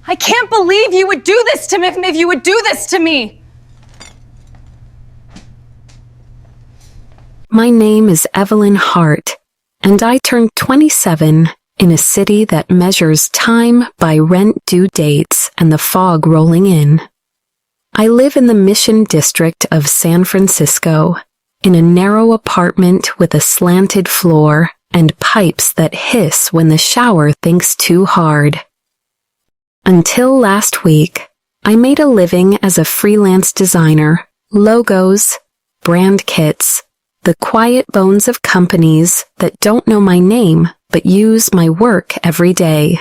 I can't believe you would do this to me if you would do this to me! My name is Evelyn Hart, and I turned 27 in a city that measures time by rent due dates and the fog rolling in. I live in the Mission District of San Francisco, in a narrow apartment with a slanted floor and pipes that hiss when the shower thinks too hard. Until last week, I made a living as a freelance designer, logos, brand kits, the quiet bones of companies that don't know my name but use my work every day.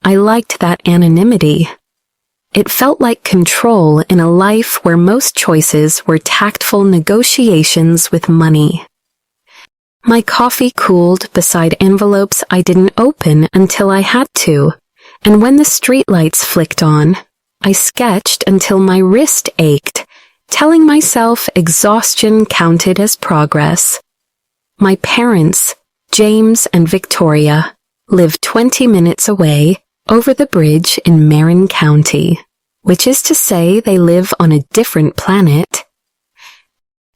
I liked that anonymity. It felt like control in a life where most choices were tactful negotiations with money. My coffee cooled beside envelopes I didn't open until I had to, and when the streetlights flicked on, I sketched until my wrist ached, telling myself exhaustion counted as progress. My parents, James and Victoria, live 20 minutes away over the bridge in Marin County, which is to say they live on a different planet.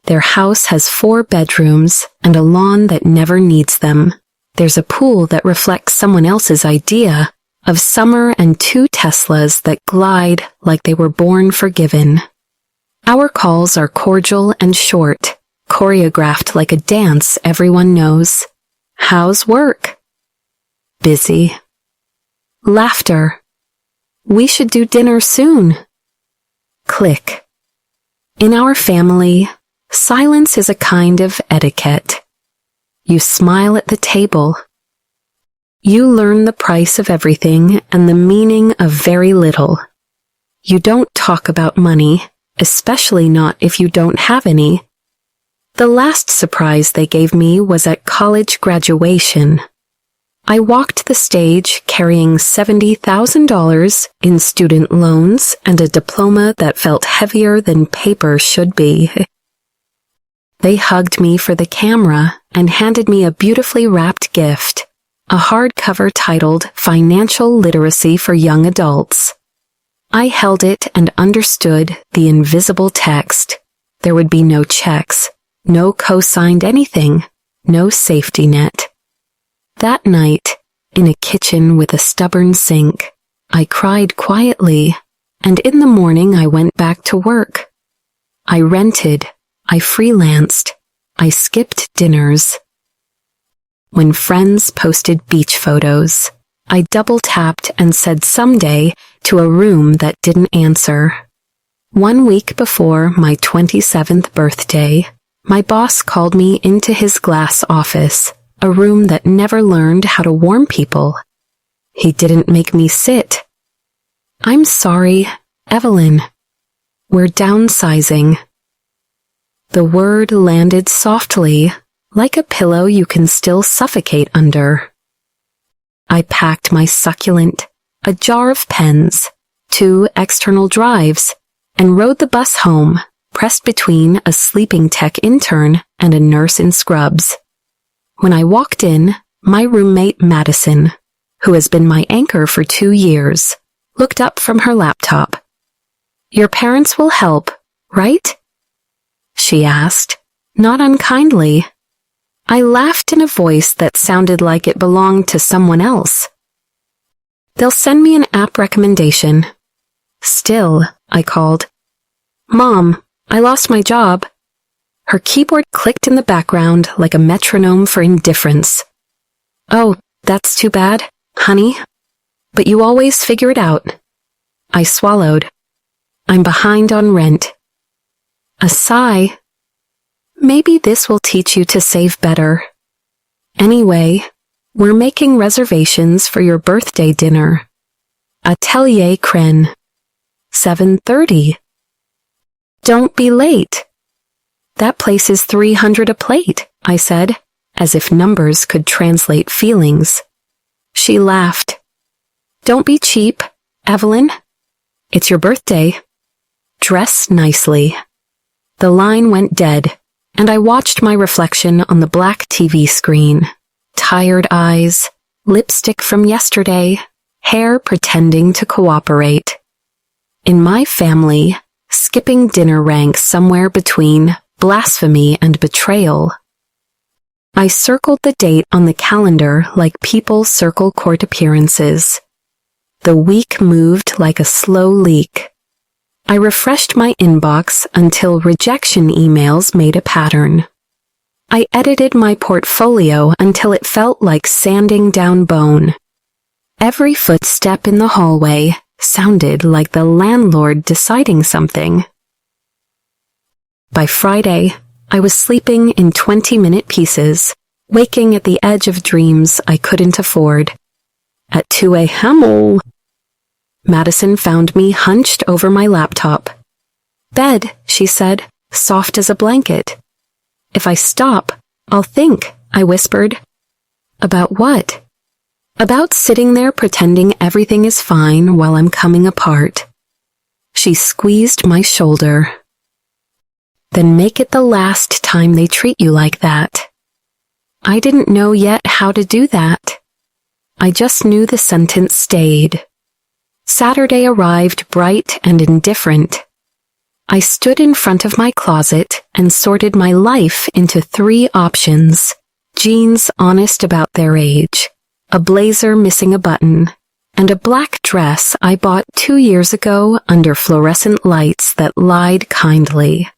Their house has 4 bedrooms and a lawn that never needs them. There's a pool that reflects someone else's idea of summer and 2 Teslas that glide like they were born forgiven. Our calls are cordial and short, choreographed like a dance everyone knows. How's work? Busy. Laughter. We should do dinner soon. Click. In our family, silence is a kind of etiquette. You smile at the table. You learn the price of everything and the meaning of very little. You don't talk about money, especially not if you don't have any. The last surprise they gave me was at college graduation. I walked the stage carrying $70,000 in student loans and a diploma that felt heavier than paper should be. They hugged me for the camera and handed me a beautifully wrapped gift, a hardcover titled Financial Literacy for Young Adults. I held it and understood the invisible text. There would be no checks, no co-signed anything, no safety net. That night, in a kitchen with a stubborn sink, I cried quietly, and in the morning I went back to work. I rented, I freelanced, I skipped dinners. When friends posted beach photos, I double-tapped and said someday to a room that didn't answer. 1 week before my 27th birthday, my boss called me into his glass office, a room that never learned how to warm people. He didn't make me sit. I'm sorry, Evelyn. We're downsizing. The word landed softly, like a pillow you can still suffocate under. I packed my succulent, a jar of pens, 2 external drives, and rode the bus home, pressed between a sleeping tech intern and a nurse in scrubs. When I walked in, my roommate Madison, who has been my anchor for 2 years, looked up from her laptop. Your parents will help, right? She asked, not unkindly. I laughed in a voice that sounded like it belonged to someone else. They'll send me an app recommendation. Still, I called. Mom, I lost my job. Her keyboard clicked in the background like a metronome for indifference. Oh, that's too bad, honey. But you always figure it out. I swallowed. I'm behind on rent. A sigh. Maybe this will teach you to save better. Anyway, we're making reservations for your birthday dinner. Atelier Cren. 7:30. Don't be late. That place is $300 a plate, I said, as if numbers could translate feelings. She laughed. Don't be cheap, Evelyn. It's your birthday. Dress nicely. The line went dead, and I watched my reflection on the black TV screen. Tired eyes, lipstick from yesterday, hair pretending to cooperate. In my family, skipping dinner ranks somewhere between blasphemy and betrayal. I circled the date on the calendar like people circle court appearances. The week moved like a slow leak. I refreshed my inbox until rejection emails made a pattern. I edited my portfolio until it felt like sanding down bone. Every footstep in the hallway sounded like the landlord deciding something. By Friday, I was sleeping in 20-minute pieces, waking at the edge of dreams I couldn't afford. At 2 a.m., Madison found me hunched over my laptop. "Bed," she said, soft as a blanket. "If I stop, I'll think," I whispered. "About what?" "About sitting there pretending everything is fine while I'm coming apart." She squeezed my shoulder. "Then make it the last time they treat you like that." I didn't know yet how to do that. I just knew the sentence stayed. Saturday arrived bright and indifferent. I stood in front of my closet and sorted my life into 3 options: jeans honest about their age, a blazer missing a button, and a black dress I bought 2 years ago under fluorescent lights that lied kindly.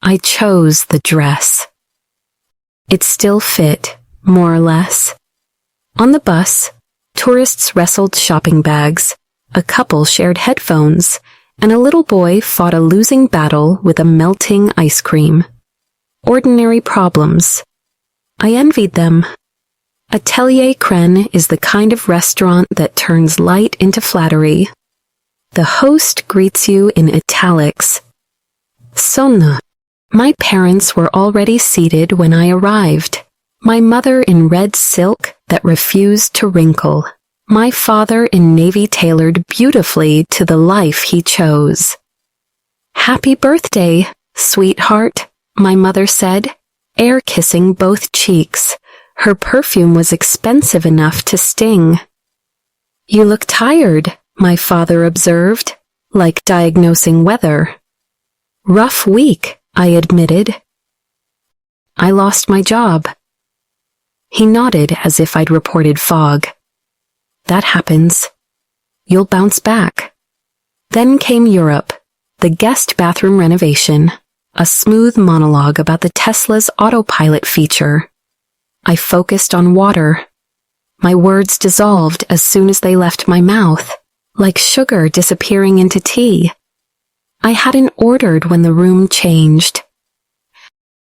I chose the dress. It still fit, more or less. On the bus, tourists wrestled shopping bags, a couple shared headphones, and a little boy fought a losing battle with a melting ice cream. Ordinary problems. I envied them. Atelier Crène is the kind of restaurant that turns light into flattery. The host greets you in italics. Sonne. My parents were already seated when I arrived. My mother in red silk that refused to wrinkle. My father in navy tailored beautifully to the life he chose. "Happy birthday, sweetheart," my mother said, air kissing both cheeks. Her perfume was expensive enough to sting. "You look tired," my father observed, like diagnosing weather. "Rough week," I admitted. "I lost my job." He nodded as if I'd reported fog. "That happens. You'll bounce back." Then came Europe, the guest bathroom renovation, a smooth monologue about the Tesla's autopilot feature. I focused on water. My words dissolved as soon as they left my mouth, like sugar disappearing into tea. I hadn't ordered when the room changed.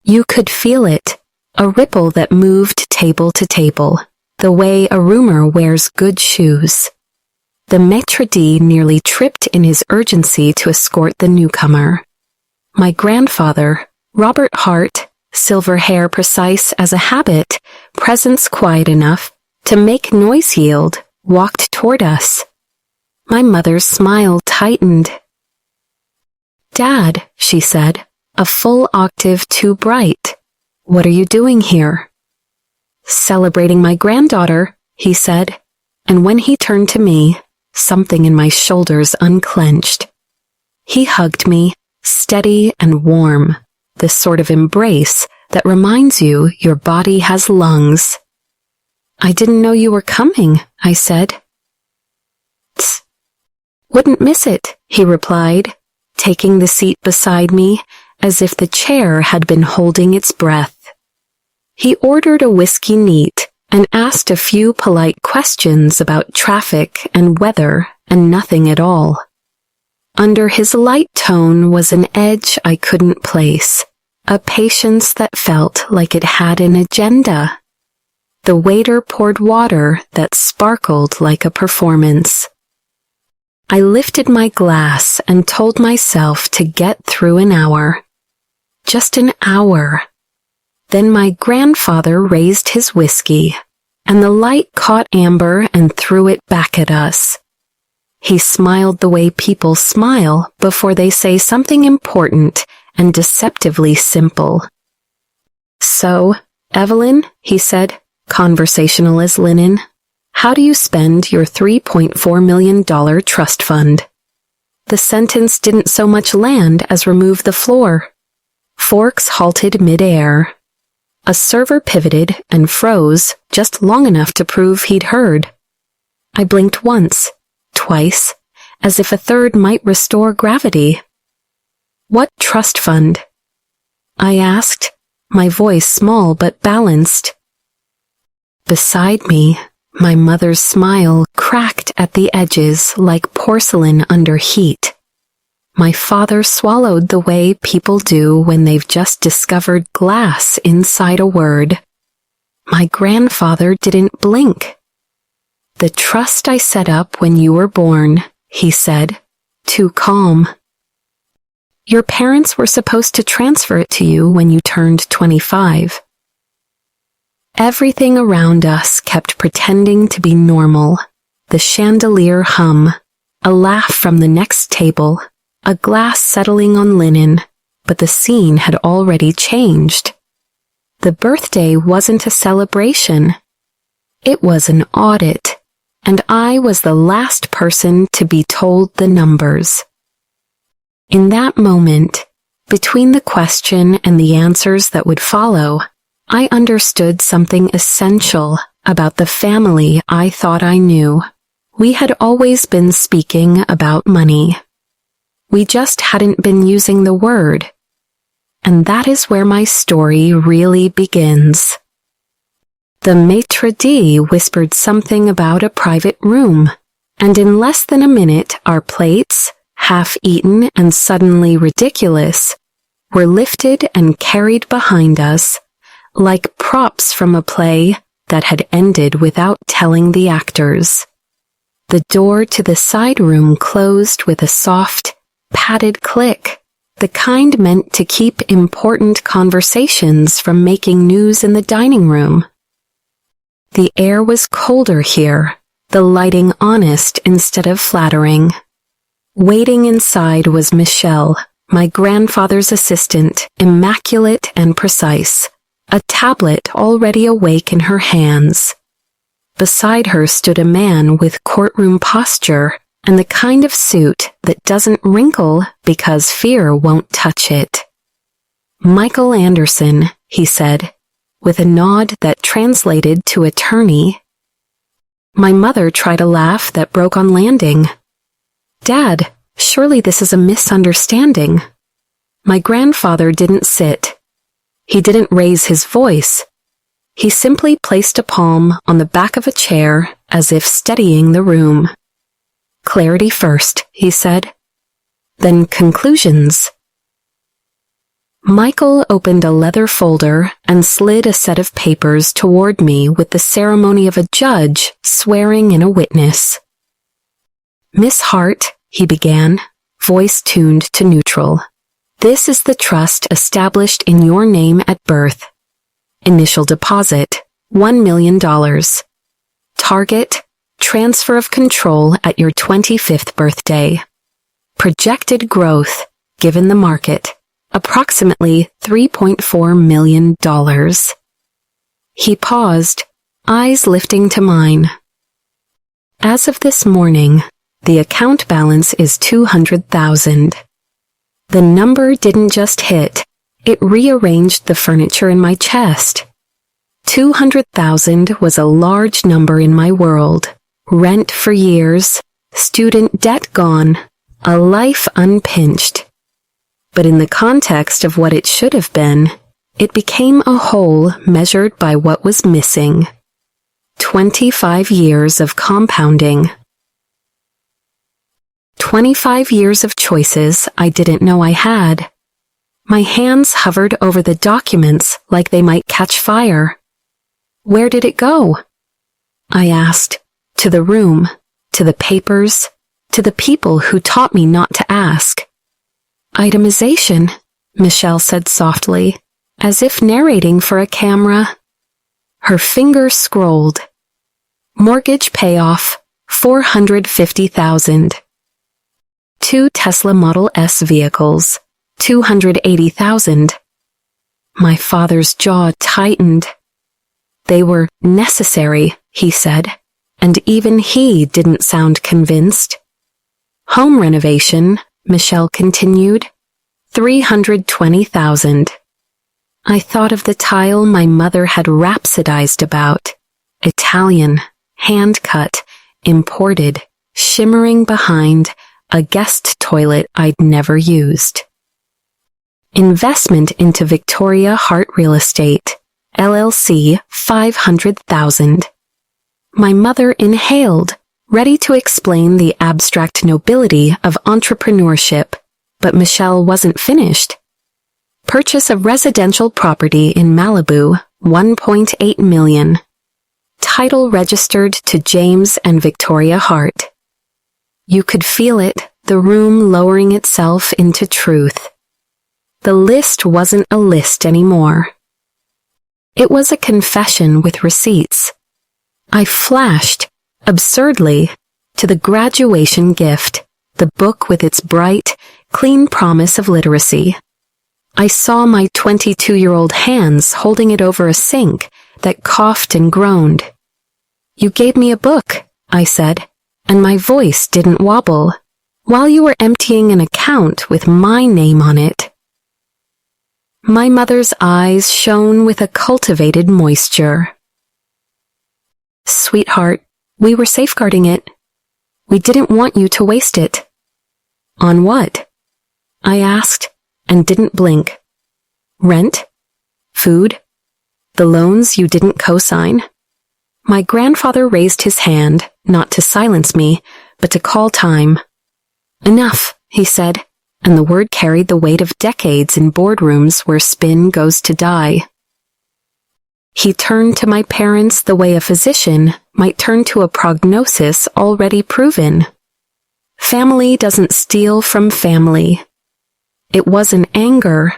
You could feel it, a ripple that moved table to table, the way a roomer wears good shoes. The maitre d' nearly tripped in his urgency to escort the newcomer. My grandfather, Robert Hart, silver hair precise as a habit, presence quiet enough to make noise yield, walked toward us. My mother's smile tightened. "Dad," she said, a full octave too bright. "What are you doing here?" "Celebrating my granddaughter," he said, and when he turned to me, something in my shoulders unclenched. He hugged me, steady and warm, the sort of embrace that reminds you your body has lungs. "I didn't know you were coming," I said. "Tss. Wouldn't miss it," he replied, taking the seat beside me as if the chair had been holding its breath. He ordered a whiskey neat and asked a few polite questions about traffic and weather and nothing at all. Under his light tone was an edge I couldn't place, a patience that felt like it had an agenda. The waiter poured water that sparkled like a performance. I lifted my glass and told myself to get through an hour. Just an hour. Then my grandfather raised his whiskey, and the light caught amber and threw it back at us. He smiled the way people smile before they say something important and deceptively simple. "So, Evelyn," he said, conversational as linen, How do you spend your $3.4 million trust fund? The sentence didn't so much land as remove the floor. Forks halted mid-air. A server pivoted and froze just long enough to prove he'd heard. I blinked once, twice, as if a third might restore gravity. What trust fund? I asked, my voice small but balanced. Beside me, my mother's smile cracked at the edges like porcelain under heat. My father swallowed the way people do when they've just discovered glass inside a word. My grandfather didn't blink. The trust I set up when you were born, he said, too calm. Your parents were supposed to transfer it to you when you turned 25. Everything around us kept pretending to be normal. The chandelier hum, a laugh from the next table, a glass settling on linen, but the scene had already changed. The birthday wasn't a celebration. It was an audit, and I was the last person to be told the numbers. In that moment, between the question and the answers that would follow, I understood something essential about the family I thought I knew. We had always been speaking about money. We just hadn't been using the word. And that is where my story really begins. The maitre d' whispered something about a private room, and in less than a minute our plates, half-eaten and suddenly ridiculous, were lifted and carried behind us like props from a play that had ended without telling the actors. The door to the side room closed with a soft, padded click, the kind meant to keep important conversations from making news in the dining room. The air was colder here, the lighting honest instead of flattering. Waiting inside was Michelle, my grandfather's assistant, immaculate and precise, a tablet already awake in her hands. Beside her stood a man with courtroom posture and the kind of suit that doesn't wrinkle because fear won't touch it. Michael Anderson, he said, with a nod that translated to attorney. My mother tried a laugh that broke on landing. Dad, surely this is a misunderstanding. My grandfather didn't sit. He didn't raise his voice. He simply placed a palm on the back of a chair as if steadying the room. Clarity first, he said. Then conclusions. Michael opened a leather folder and slid a set of papers toward me with the ceremony of a judge swearing in a witness. Miss Hart, he began, voice tuned to neutral. This is the trust established in your name at birth. Initial deposit, $1 million. Target, transfer of control at your 25th birthday. Projected growth, given the market, approximately $3.4 million. He paused, eyes lifting to mine. As of this morning, the account balance is $200,000. The number didn't just hit, it rearranged the furniture in my chest. 200,000 was a large number in my world. Rent for years, student debt gone, a life unpinched. But in the context of what it should have been, it became a whole measured by what was missing. 25 years of compounding. 25 years of choices I didn't know I had. My hands hovered over the documents like they might catch fire. Where did it go? I asked. To the room, to the papers, to the people who taught me not to ask. Itemization, Michelle said softly, as if narrating for a camera. Her finger scrolled. Mortgage payoff, $450,000. 2 Tesla Model S vehicles, $280,000. My father's jaw tightened. They were necessary, he said, and even he didn't sound convinced. Home renovation, Michelle continued. 320,000. I thought of the tile my mother had rhapsodized about. Italian, hand-cut, imported, shimmering behind a guest toilet I'd never used. Investment into Victoria Hart Real Estate, LLC, 500,000. My mother inhaled, ready to explain the abstract nobility of entrepreneurship, but Michelle wasn't finished. Purchase of residential property in Malibu, 1.8 million. Title registered to James and Victoria Hart. You could feel it, the room lowering itself into truth. The list wasn't a list anymore. It was a confession with receipts. I flashed, absurdly, to the graduation gift, the book with its bright, clean promise of literacy. I saw my 22-year-old hands holding it over a sink that coughed and groaned. You gave me a book, I said, and my voice didn't wobble, while you were emptying an account with my name on it. My mother's eyes shone with a cultivated moisture. Sweetheart, we were safeguarding it. We didn't want you to waste it. On what? I asked, and didn't blink. Rent? Food? The loans you didn't co-sign? My grandfather raised his hand, not to silence me, but to call time. Enough, he said, and the word carried the weight of decades in boardrooms where spin goes to die. He turned to my parents the way a physician might turn to a prognosis already proven. Family doesn't steal from family. It wasn't anger.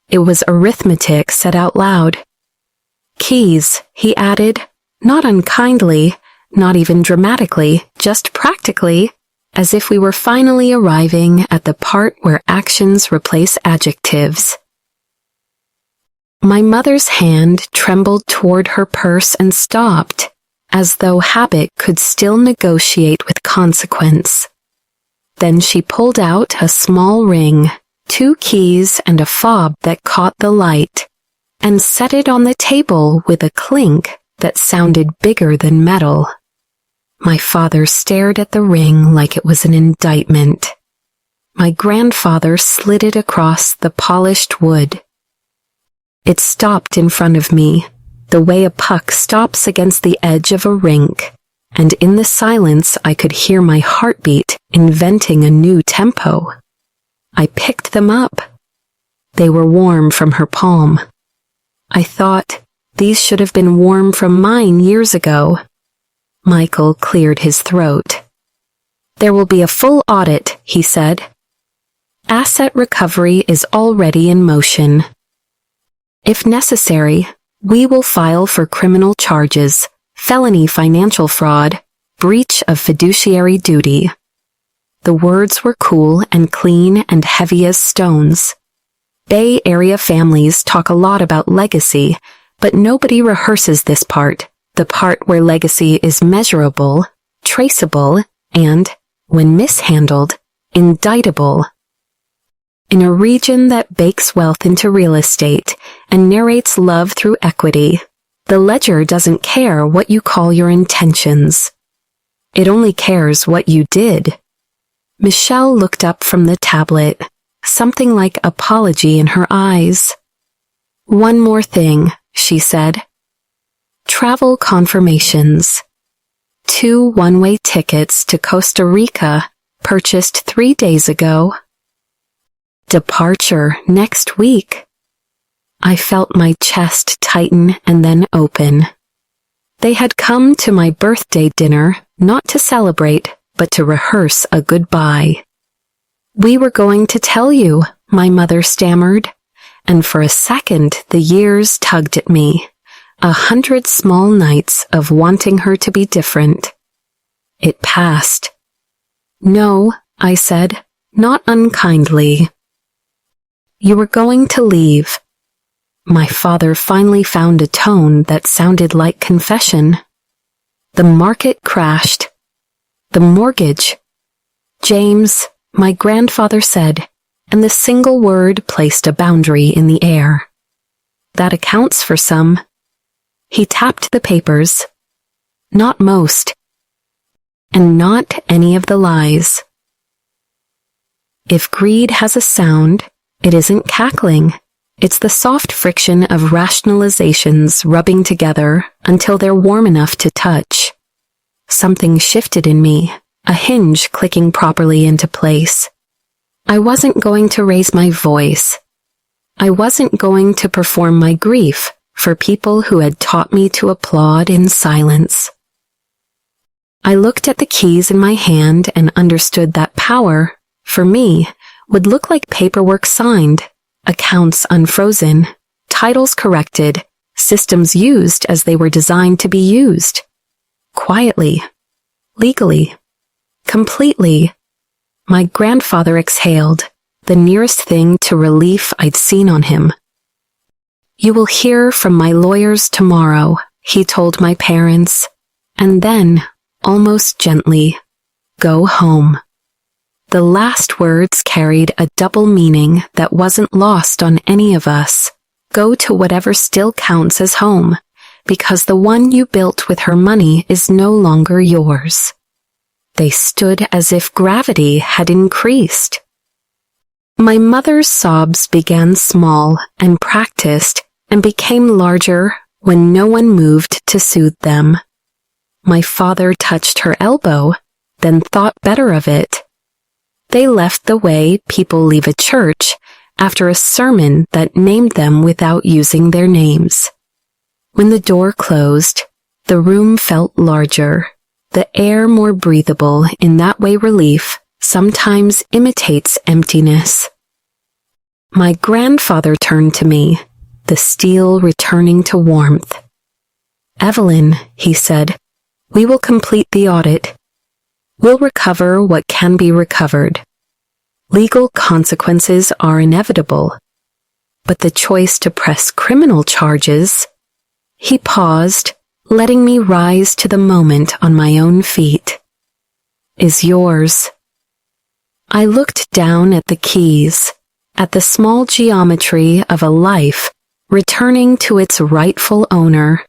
It was arithmetic said out loud. Keys, he added, not unkindly, not even dramatically, just practically, as if we were finally arriving at the part where actions replace adjectives. My mother's hand trembled toward her purse and stopped, as though habit could still negotiate with consequence. Then she pulled out a small ring, 2 keys and a fob that caught the light, and set it on the table with a clink that sounded bigger than metal. My father stared at the ring like it was an indictment. My grandfather slid it across the polished wood. It stopped in front of me, the way a puck stops against the edge of a rink, and in the silence I could hear my heartbeat inventing a new tempo. I picked them up. They were warm from her palm. I thought, these should have been warm from mine years ago. Michael cleared his throat. There will be a full audit, he said. Asset recovery is already in motion. If necessary, we will file for criminal charges, felony financial fraud, breach of fiduciary duty. The words were cool and clean and heavy as stones. Bay Area families talk a lot about legacy, but nobody rehearses this part, the part where legacy is measurable, traceable, and, when mishandled, indictable. In a region that bakes wealth into real estate and narrates love through equity, the ledger doesn't care what you call your intentions. It only cares what you did. Michelle looked up from the tablet, something like apology in her eyes. One more thing, she said. Travel confirmations. 2 one-way tickets to Costa Rica, purchased 3 days ago. Departure next week. I felt my chest tighten and then open. They had come to my birthday dinner, not to celebrate, but to rehearse a goodbye. We were going to tell you, my mother stammered, and for a second the years tugged at me, 100 small nights of wanting her to be different. It passed. No, I said, not unkindly. You were going to leave. My father finally found a tone that sounded like confession. The market crashed. The mortgage. James, my grandfather said, and the single word placed a boundary in the air. That accounts for some. He tapped the papers. Not most. And not any of the lies. If greed has a sound, it isn't cackling. It's the soft friction of rationalizations rubbing together until they're warm enough to touch. Something shifted in me, a hinge clicking properly into place. I wasn't going to raise my voice. I wasn't going to perform my grief for people who had taught me to applaud in silence. I looked at the keys in my hand and understood that power, for me, would look like paperwork signed, accounts unfrozen, titles corrected, systems used as they were designed to be used. Quietly, legally, completely. My grandfather exhaled, the nearest thing to relief I'd seen on him. You will hear from my lawyers tomorrow, he told my parents, and then, almost gently, go home. The last words carried a double meaning that wasn't lost on any of us. Go to whatever still counts as home, because the one you built with her money is no longer yours. They stood as if gravity had increased. My mother's sobs began small and practiced and became larger when no one moved to soothe them. My father touched her elbow, then thought better of it. They left the way people leave a church after a sermon that named them without using their names. When the door closed, the room felt larger, the air more breathable. In that way relief sometimes imitates emptiness. My grandfather turned to me, the steel returning to warmth. Evelyn, he said, we will complete the audit. We'll recover what can be recovered. Legal consequences are inevitable, but the choice to press criminal charges... He paused, letting me rise to the moment on my own feet. Is yours. I looked down at the keys, at the small geometry of a life returning to its rightful owner.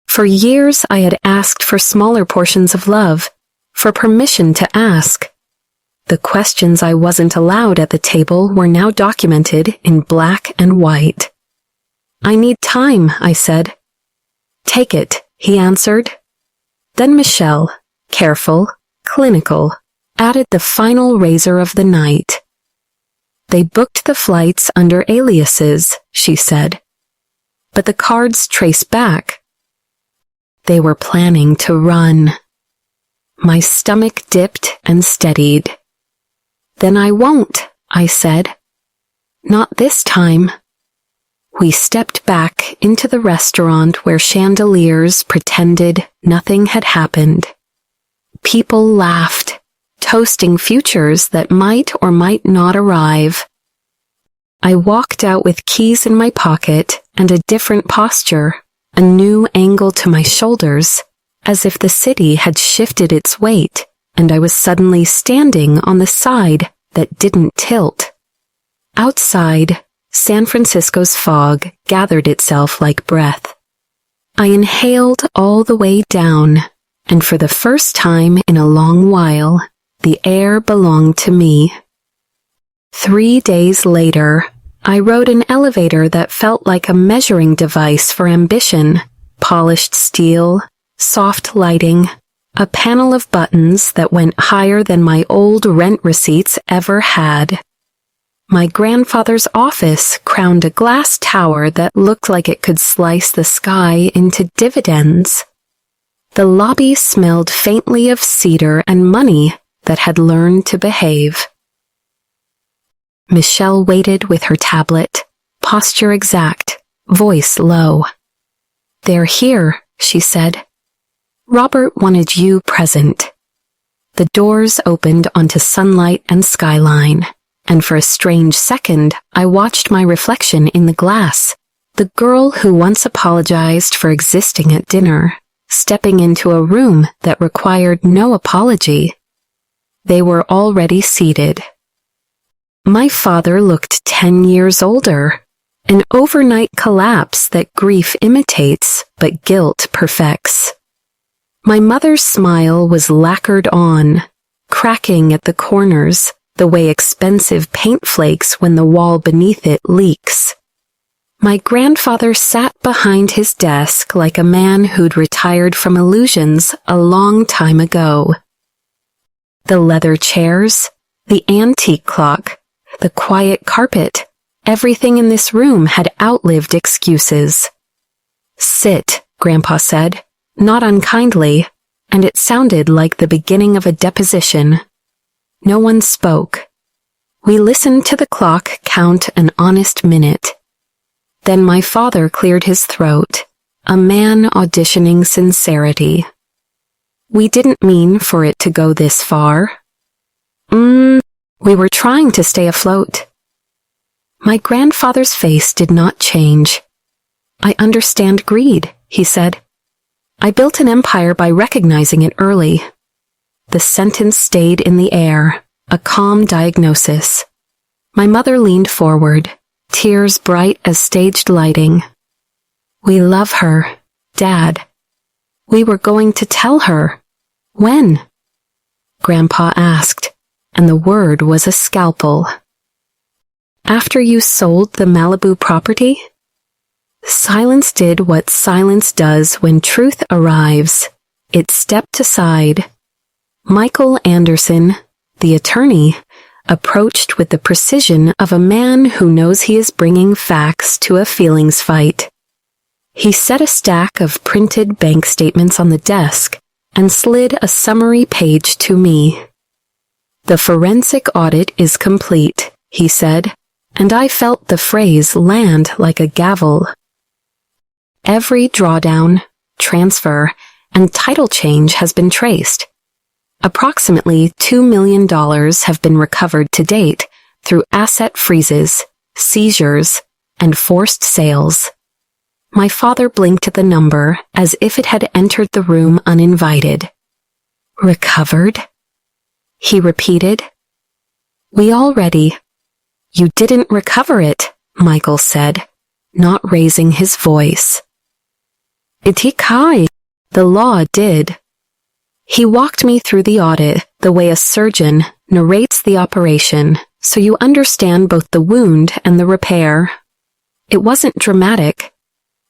For years I had asked for smaller portions of love, for permission to ask. The questions I wasn't allowed at the table were now documented in black and white. I need time, I said. Take it, he answered. Then Michelle, careful, clinical, added the final razor of the night. They booked the flights under aliases, she said. But the cards trace back. They were planning to run. My stomach dipped and steadied. Then I won't, I said. Not this time. We stepped back into the restaurant where chandeliers pretended nothing had happened. People laughed, toasting futures that might or might not arrive. I walked out with keys in my pocket and a different posture, a new angle to my shoulders, as if the city had shifted its weight and I was suddenly standing on the side that didn't tilt. Outside, San Francisco's fog gathered itself like breath. I inhaled all the way down, and for the first time in a long while, the air belonged to me. 3 days later, I rode an elevator that felt like a measuring device for ambition, polished steel, soft lighting, a panel of buttons that went higher than my old rent receipts ever had. My grandfather's office crowned a glass tower that looked like it could slice the sky into dividends. The lobby smelled faintly of cedar and money that had learned to behave. Michelle waited with her tablet, posture exact, voice low. They're here, she said. Robert wanted you present. The doors opened onto sunlight and skyline, and for a strange second, I watched my reflection in the glass, the girl who once apologized for existing at dinner, stepping into a room that required no apology. They were already seated. My father looked 10 years older, an overnight collapse that grief imitates but guilt perfects. My mother's smile was lacquered on, cracking at the corners, the way expensive paint flakes when the wall beneath it leaks. My grandfather sat behind his desk like a man who'd retired from illusions a long time ago. The leather chairs, the antique clock, the quiet carpet, everything in this room had outlived excuses. "Sit," Grandpa said, not unkindly, and it sounded like the beginning of a deposition. No one spoke. We listened to the clock count an honest minute. Then my father cleared his throat, a man auditioning sincerity. "We didn't mean for it to go this far. We were trying to stay afloat." My grandfather's face did not change. "I understand greed," he said. "I built an empire by recognizing it early." The sentence stayed in the air, a calm diagnosis. My mother leaned forward, tears bright as staged lighting. "We love her, Dad. We were going to tell her. When?" Grandpa asked, and the word was a scalpel. "After you sold the Malibu property?" Silence did what silence does when truth arrives. It stepped aside. Michael Anderson, the attorney, approached with the precision of a man who knows he is bringing facts to a feelings fight. He set a stack of printed bank statements on the desk and slid a summary page to me. "The forensic audit is complete," he said, and I felt the phrase land like a gavel. "Every drawdown, transfer, and title change has been traced. Approximately $2 million have been recovered to date through asset freezes, seizures, and forced sales." My father blinked at the number as if it had entered the room uninvited. "Recovered?" he repeated. "We already—" "You didn't recover it," Michael said, not raising his voice. "Itikai, the law did." He walked me through the audit the way a surgeon narrates the operation, so you understand both the wound and the repair. It wasn't dramatic.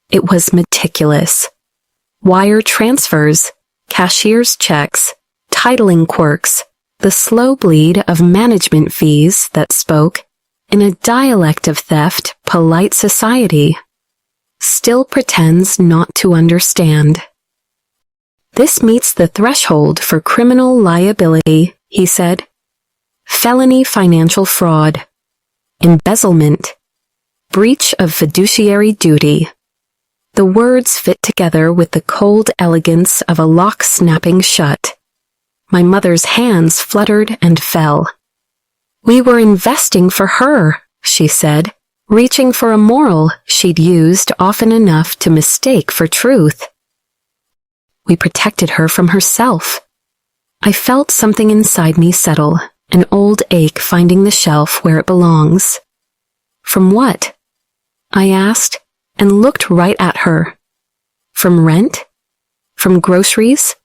It was meticulous. Wire transfers, cashier's checks, titling quirks, the slow bleed of management fees that spoke, in a dialect of theft polite society still pretends not to understand. "This meets the threshold for criminal liability," he said. "Felony financial fraud, embezzlement, breach of fiduciary duty." The words fit together with the cold elegance of a lock snapping shut. My mother's hands fluttered and fell. "We were investing for her," she said, reaching for a moral she'd used often enough to mistake for truth. "We protected her from herself." I felt something inside me settle, an old ache finding the shelf where it belongs. "From what?" I asked, and looked right at her. "From rent? From groceries?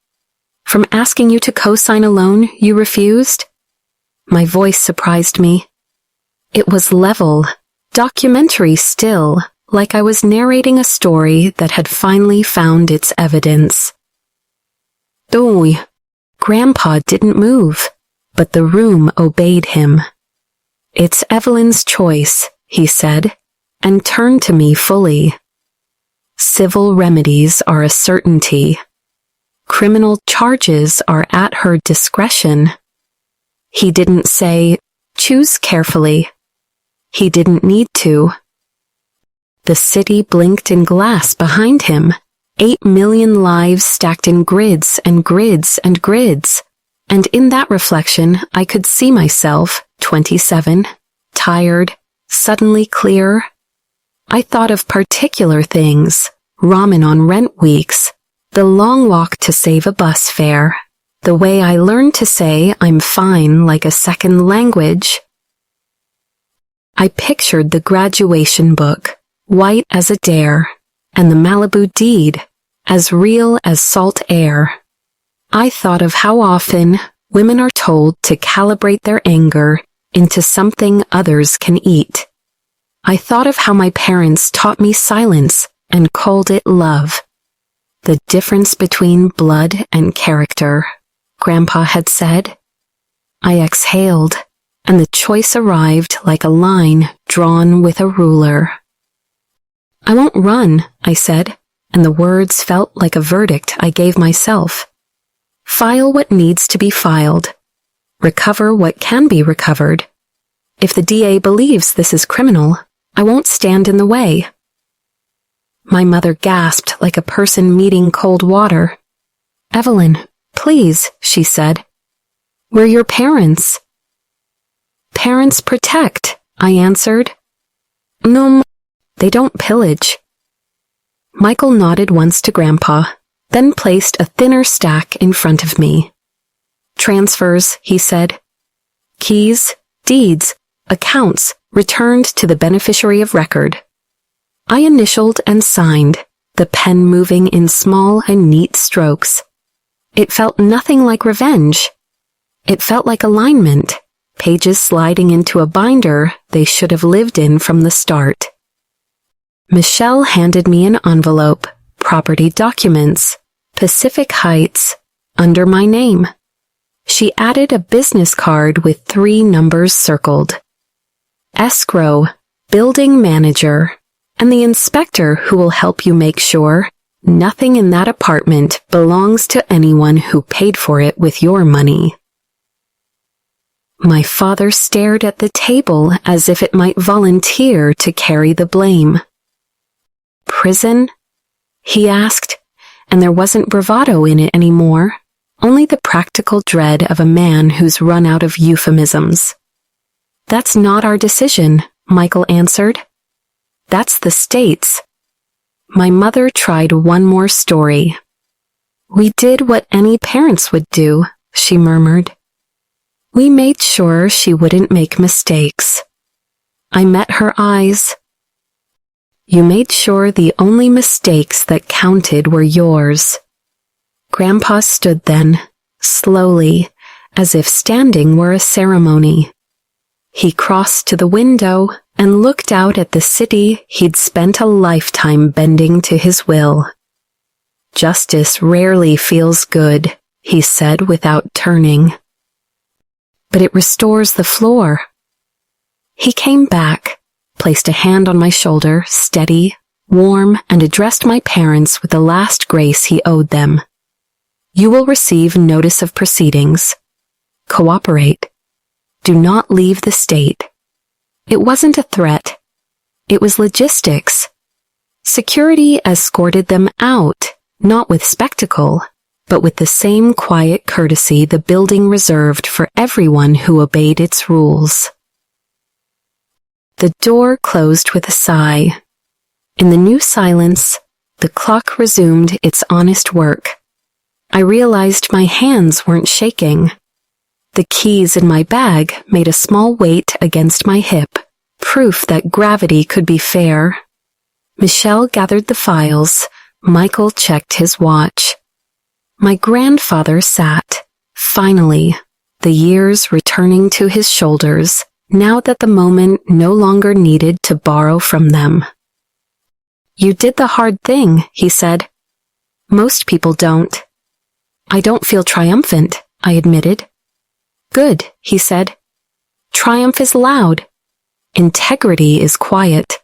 From asking you to co-sign a loan you refused?" My voice surprised me. It was level, documentary still, like I was narrating a story that had finally found its evidence. "Doi." Grandpa didn't move, but the room obeyed him. "It's Evelyn's choice," he said, and turned to me fully. "Civil remedies are a certainty. Criminal charges are at her discretion." He didn't say, "Choose carefully." He didn't need to. The city blinked in glass behind him, 8 million lives stacked in grids and grids and grids. And in that reflection, I could see myself, 27, tired, suddenly clear. I thought of particular things, ramen on rent weeks, The long walk to save a bus fare. The way I learned to say I'm fine like a second language. I pictured the graduation book, white as a dare, and the Malibu deed, as real as salt air. I thought of how often women are told to calibrate their anger into something others can eat. I thought of how my parents taught me silence and called it love. The difference between blood and character, Grandpa had said. I exhaled, and the choice arrived like a line drawn with a ruler. I won't run, I said, and the words felt like a verdict I gave myself. File what needs to be filed. Recover what can be recovered. If the DA believes this is criminal, I won't stand in the way. My mother gasped like a person meeting cold water. Evelyn, please, she said. We're your parents. Parents protect, I answered. No, they don't pillage. Michael nodded once to Grandpa, then placed a thinner stack in front of me. Transfers, he said. Keys, deeds, accounts returned to the beneficiary of record. I initialed and signed, the pen moving in small and neat strokes. It felt nothing like revenge. It felt like alignment, pages sliding into a binder they should have lived in from the start. Michelle handed me an envelope, property documents, Pacific Heights, under my name. She added a business card with 3 numbers circled. Escrow, building manager, and the inspector who will help you make sure nothing in that apartment belongs to anyone who paid for it with your money. My father stared at the table as if it might volunteer to carry the blame. Prison? He asked, and there wasn't bravado in it anymore, only the practical dread of a man who's run out of euphemisms. That's not our decision, Michael answered. That's the state's. My mother tried one more story. We did what any parents would do, she murmured. We made sure she wouldn't make mistakes. I met her eyes. You made sure the only mistakes that counted were yours. Grandpa stood then, slowly, as if standing were a ceremony. He crossed to the window and looked out at the city he'd spent a lifetime bending to his will. Justice rarely feels good, he said without turning. But it restores the floor. He came back, placed a hand on my shoulder, steady, warm, and addressed my parents with the last grace he owed them. You will receive notice of proceedings. Cooperate. Do not leave the state. It wasn't a threat. It was logistics. Security escorted them out, not with spectacle, but with the same quiet courtesy the building reserved for everyone who obeyed its rules. The door closed with a sigh. In the new silence, the clock resumed its honest work. I realized my hands weren't shaking. The keys in my bag made a small weight against my hip, proof that gravity could be fair. Michelle gathered the files. Michael checked his watch. My grandfather sat, finally, the years returning to his shoulders, now that the moment no longer needed to borrow from them. You did the hard thing, he said. Most people don't. I don't feel triumphant, I admitted. Good, he said. Triumph is loud. Integrity is quiet.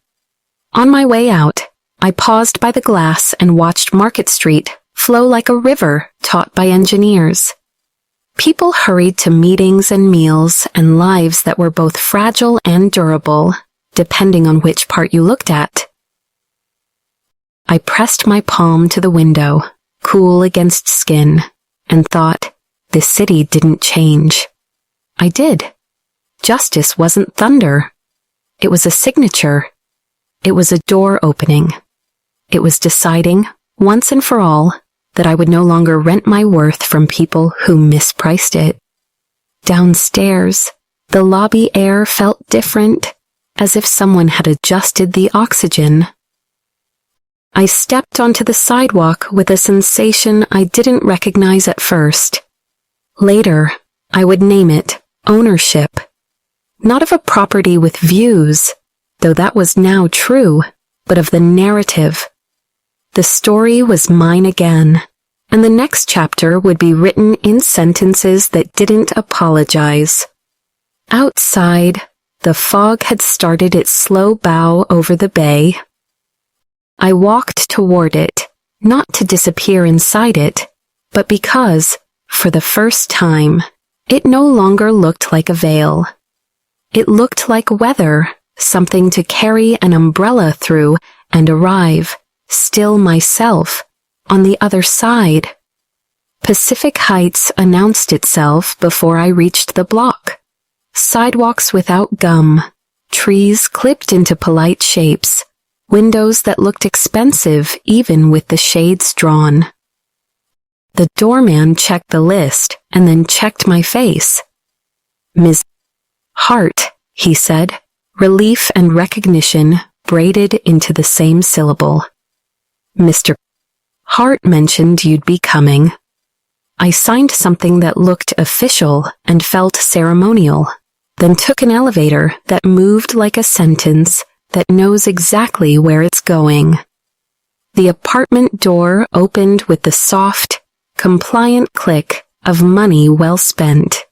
On my way out, I paused by the glass and watched Market Street flow like a river taught by engineers. People hurried to meetings and meals and lives that were both fragile and durable, depending on which part you looked at. I pressed my palm to the window, cool against skin, and thought, this city didn't change. I did. Justice wasn't thunder. It was a signature. It was a door opening. It was deciding, once and for all, that I would no longer rent my worth from people who mispriced it. Downstairs, the lobby air felt different, as if someone had adjusted the oxygen. I stepped onto the sidewalk with a sensation I didn't recognize at first. Later, I would name it ownership. Not of a property with views, though that was now true, but of the narrative. The story was mine again, and the next chapter would be written in sentences that didn't apologize. Outside, the fog had started its slow bow over the bay. I walked toward it, not to disappear inside it, but because, for the first time, it no longer looked like a veil. It looked like weather, something to carry an umbrella through and arrive, still myself, on the other side. Pacific Heights announced itself before I reached the block. Sidewalks without gum, trees clipped into polite shapes, windows that looked expensive even with the shades drawn. The doorman checked the list and then checked my face. "Ms. Hart," he said, relief and recognition braided into the same syllable. "Mr. Hart mentioned you'd be coming." I signed something that looked official and felt ceremonial, then took an elevator that moved like a sentence that knows exactly where it's going. The apartment door opened with the soft, compliant click of money well spent.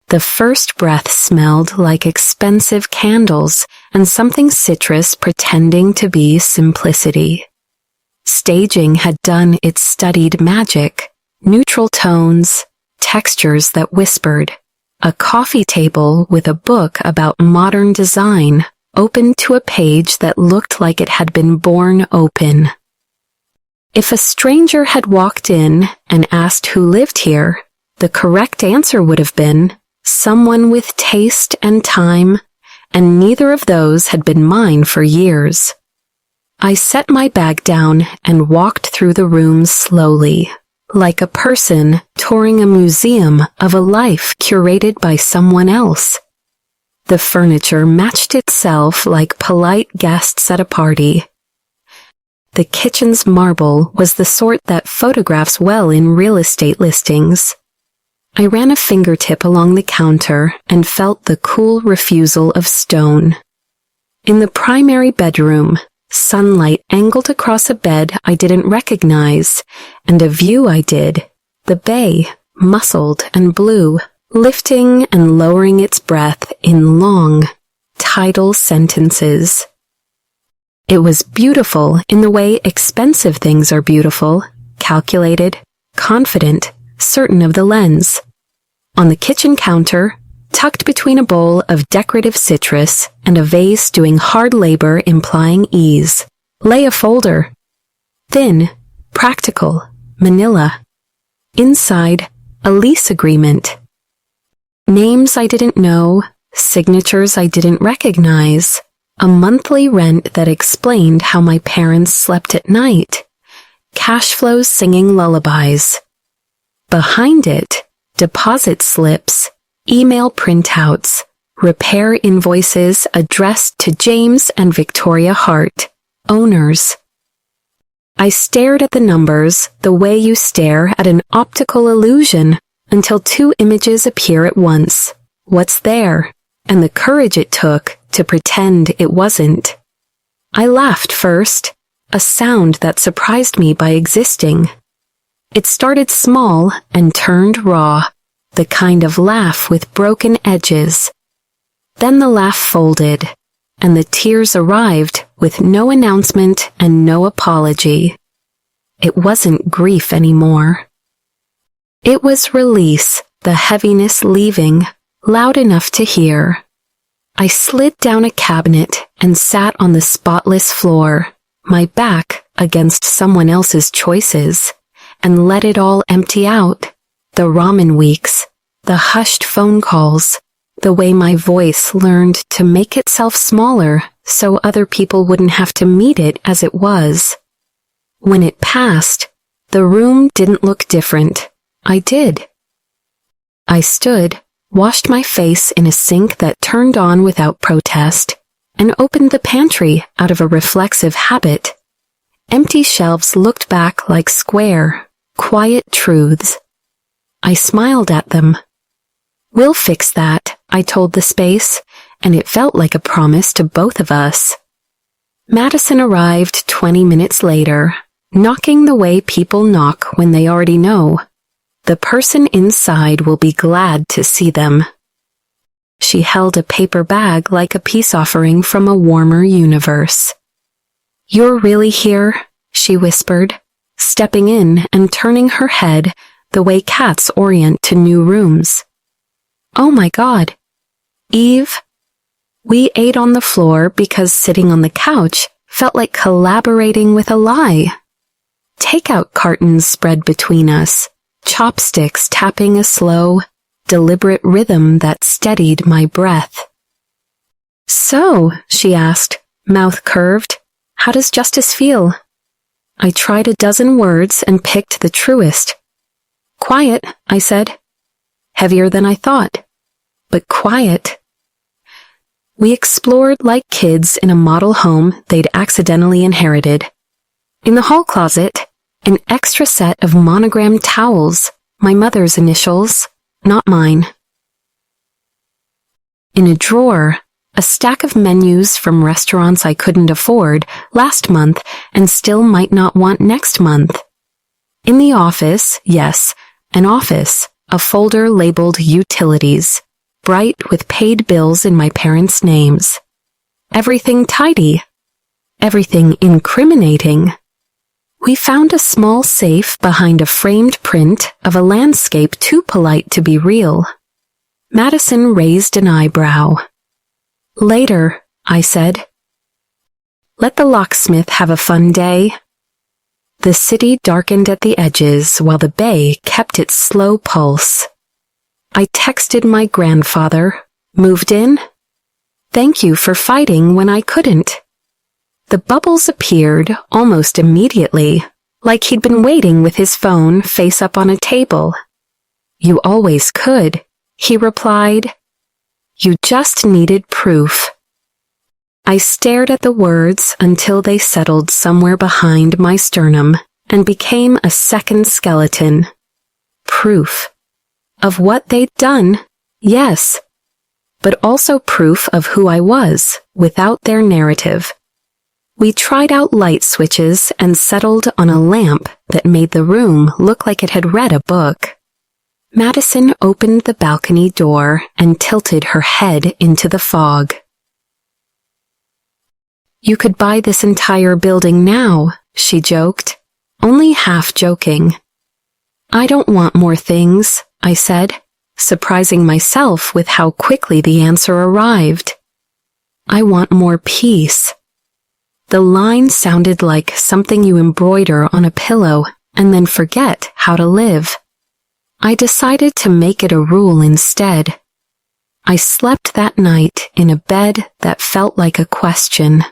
The first breath smelled like expensive candles and something citrus pretending to be simplicity. Staging had done its studied magic, neutral tones, textures that whispered, a coffee table with a book about modern design open to a page that looked like it had been born open. If a stranger had walked in and asked who lived here, the correct answer would have been someone with taste and time, and neither of those had been mine for years. I set my bag down and walked through the rooms slowly, like a person touring a museum of a life curated by someone else. The furniture matched itself like polite guests at a party. The kitchen's marble was the sort that photographs well in real estate listings. I ran a fingertip along the counter and felt the cool refusal of stone. In the primary bedroom, sunlight angled across a bed I didn't recognize, and a view I did, the bay, muscled and blue, lifting and lowering its breath in long, tidal sentences. It was beautiful in the way expensive things are beautiful, calculated, confident, certain of the lens. On the kitchen counter, tucked between a bowl of decorative citrus and a vase doing hard labor implying ease, lay a folder. Thin, practical, manila. Inside, a lease agreement. Names I didn't know, signatures I didn't recognize, a monthly rent that explained how my parents slept at night, cash flows singing lullabies. Behind it, deposit slips, email printouts, repair invoices addressed to James and Victoria Hart, owners. I stared at the numbers the way you stare at an optical illusion until two images appear at once. What's there? And the courage it took to pretend it wasn't. I laughed first, a sound that surprised me by existing. It started small and turned raw, the kind of laugh with broken edges. Then the laugh folded, and the tears arrived with no announcement and no apology. It wasn't grief anymore. It was release, the heaviness leaving, loud enough to hear. I slid down a cabinet and sat on the spotless floor, my back against someone else's choices, and let it all empty out. The ramen weeks, the hushed phone calls, the way my voice learned to make itself smaller so other people wouldn't have to meet it as it was. When it passed, The room didn't look different. I did. I stood, washed my face in a sink that turned on without protest, and opened the pantry out of a reflexive habit. Empty shelves looked back like square, quiet truths. I smiled at them. "We'll fix that," I told the space, and it felt like a promise to both of us. Madison arrived 20 minutes later, knocking the way people knock when they already know. The person inside will be glad to see them. She held a paper bag like a peace offering from a warmer universe. "You're really here?" she whispered, stepping in and turning her head the way cats orient to new rooms. "Oh my God. Eve?" We ate on the floor because sitting on the couch felt like collaborating with a lie. Takeout cartons spread between us, chopsticks tapping a slow, deliberate rhythm that steadied my breath. "So," she asked, mouth curved, "how does justice feel?" I tried a dozen words and picked the truest. "Quiet," I said. "Heavier than I thought, but quiet." We explored like kids in a model home they'd accidentally inherited. In the hall closet, an extra set of monogrammed towels, my mother's initials, not mine. In a drawer, a stack of menus from restaurants I couldn't afford last month and still might not want next month. In the office, yes, an office, a folder labeled utilities, bright with paid bills in my parents' names. Everything tidy. Everything incriminating. We found a small safe behind a framed print of a landscape too polite to be real. Madison raised an eyebrow. "Later," I said. "Let the locksmith have a fun day." The city darkened at the edges while the bay kept its slow pulse. I texted my grandfather. "Moved in? Thank you for fighting when I couldn't." The bubbles appeared almost immediately, like he'd been waiting with his phone face up on a table. "You always could," he replied. "You just needed proof." I stared at the words until they settled somewhere behind my sternum and became a second skeleton. Proof. Of what they'd done, yes, but also proof of who I was without their narrative. We tried out light switches and settled on a lamp that made the room look like it had read a book. Madison opened the balcony door and tilted her head into the fog. "You could buy this entire building now," she joked, only half joking. "I don't want more things," I said, surprising myself with how quickly the answer arrived. "I want more peace." The line sounded like something you embroider on a pillow and then forget how to live. I decided to make it a rule instead. I slept that night in a bed that felt like a question.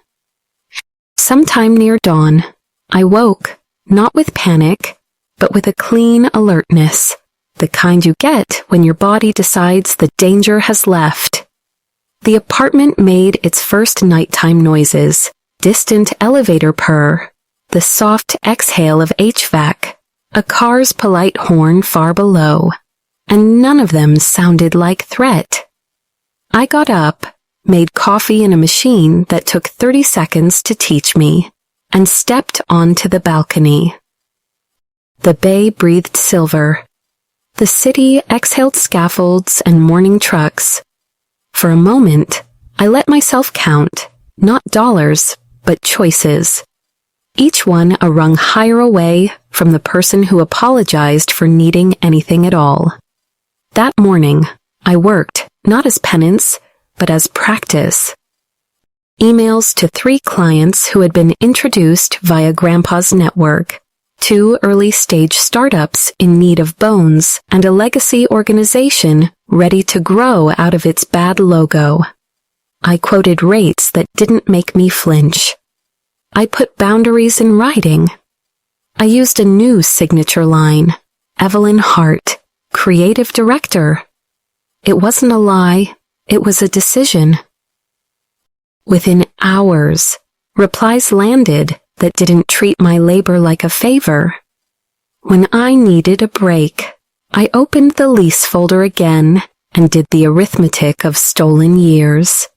Sometime near dawn, I woke, not with panic, but with a clean alertness, the kind you get when your body decides the danger has left. The apartment made its first nighttime noises, distant elevator purr, the soft exhale of HVAC, a car's polite horn far below, and none of them sounded like threat. I got up, made coffee in a machine that took 30 seconds to teach me, and stepped onto the balcony. The bay breathed silver. The city exhaled scaffolds and morning trucks. For a moment, I let myself count, not dollars, but choices. Each one a rung higher away from the person who apologized for needing anything at all. That morning, I worked, not as penance, but as practice. Emails to 3 clients who had been introduced via Grandpa's network, 2 early-stage startups in need of bones, and a legacy organization ready to grow out of its bad logo. I quoted rates that didn't make me flinch. I put boundaries in writing. I used a new signature line, Evelyn Hart, creative director. It wasn't a lie, it was a decision. Within hours, replies landed that didn't treat my labor like a favor. When I needed a break, I opened the lease folder again and did the arithmetic of stolen years.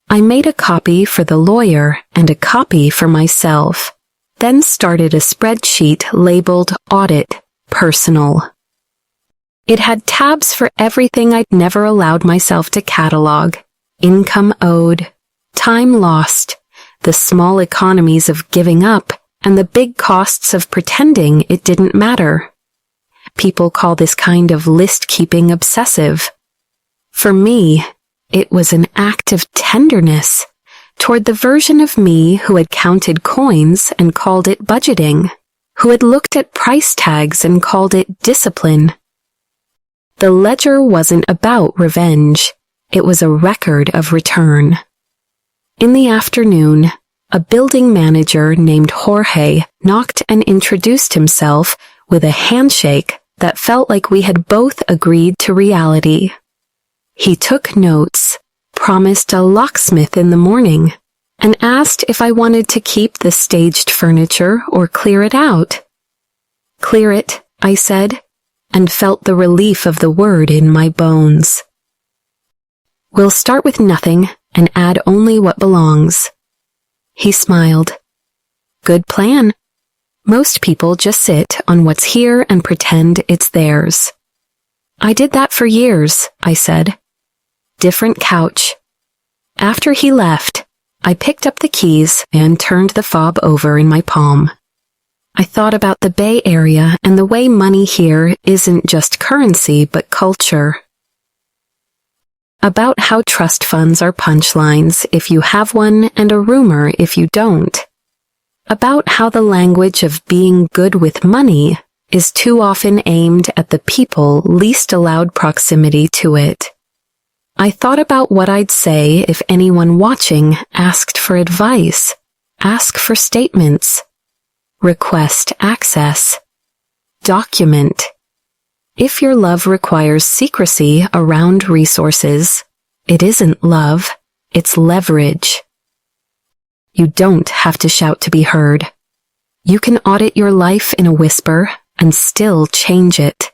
I made a copy for the lawyer and a copy for myself, then started a spreadsheet labeled Audit, Personal. It had tabs for everything I'd never allowed myself to catalog: income owed, time lost, the small economies of giving up, and the big costs of pretending it didn't matter. People call this kind of list-keeping obsessive. For me, it was an act of tenderness toward the version of me who had counted coins and called it budgeting, who had looked at price tags and called it discipline. The ledger wasn't about revenge. It was a record of return. In the afternoon, a building manager named Jorge knocked and introduced himself with a handshake that felt like we had both agreed to reality. He took notes, promised a locksmith in the morning, and asked if I wanted to keep the staged furniture or clear it out. Clear it, I said, and felt the relief of the word in my bones. We'll start with nothing and add only what belongs. He smiled. Good plan. Most people just sit on what's here and pretend it's theirs. I did that for years, I said. Different couch. After he left, I picked up the keys and turned the fob over in my palm. I thought about the Bay Area and the way money here isn't just currency but culture. About how trust funds are punchlines if you have one and a rumor if you don't. About how the language of being good with money is too often aimed at the people least allowed proximity to it. I thought about what I'd say if anyone watching asked for advice, ask for statements, request access, document. If your love requires secrecy around resources, it isn't love, it's leverage. You don't have to shout to be heard. You can audit your life in a whisper and still change it.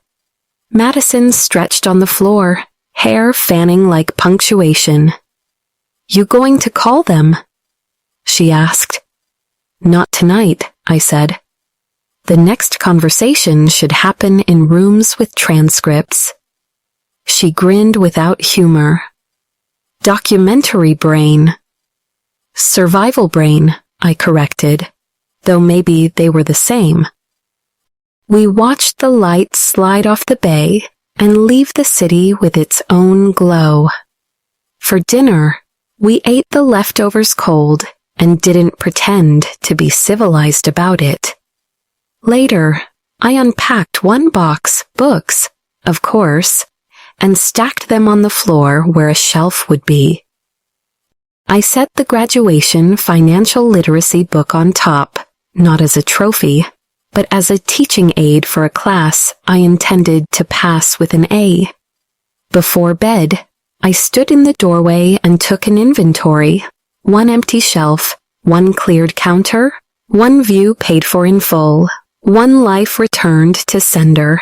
Madison stretched on the floor, hair fanning like punctuation. You going to call them? She asked. Not tonight, I said. The next conversation should happen in rooms with transcripts. She grinned without humor. Documentary brain. Survival brain, I corrected, though maybe they were the same. We watched the lights slide off the bay and leave the city with its own glow. For dinner, we ate the leftovers cold and didn't pretend to be civilized about it. Later, I unpacked one box, books, of course, and stacked them on the floor where a shelf would be. I set the graduation financial literacy book on top, not as a trophy, but as a teaching aid for a class I intended to pass with an A. Before bed, I stood in the doorway and took an inventory: one empty shelf, one cleared counter, one view paid for in full, one life returned to sender.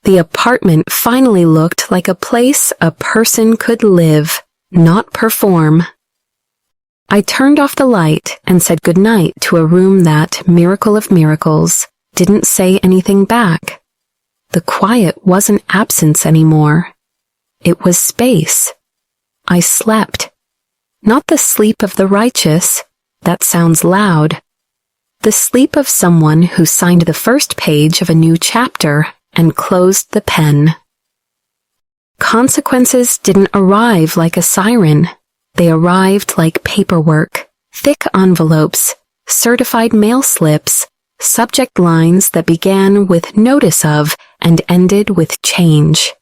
The apartment finally looked like a place a person could live, not perform. I turned off the light and said goodnight to a room that, miracle of miracles, didn't say anything back. The quiet wasn't absence anymore. It was space. I slept. Not the sleep of the righteous. That sounds loud. The sleep of someone who signed the first page of a new chapter and closed the pen. Consequences didn't arrive like a siren. They arrived like paperwork, thick envelopes, certified mail slips, subject lines that began with notice of and ended with change.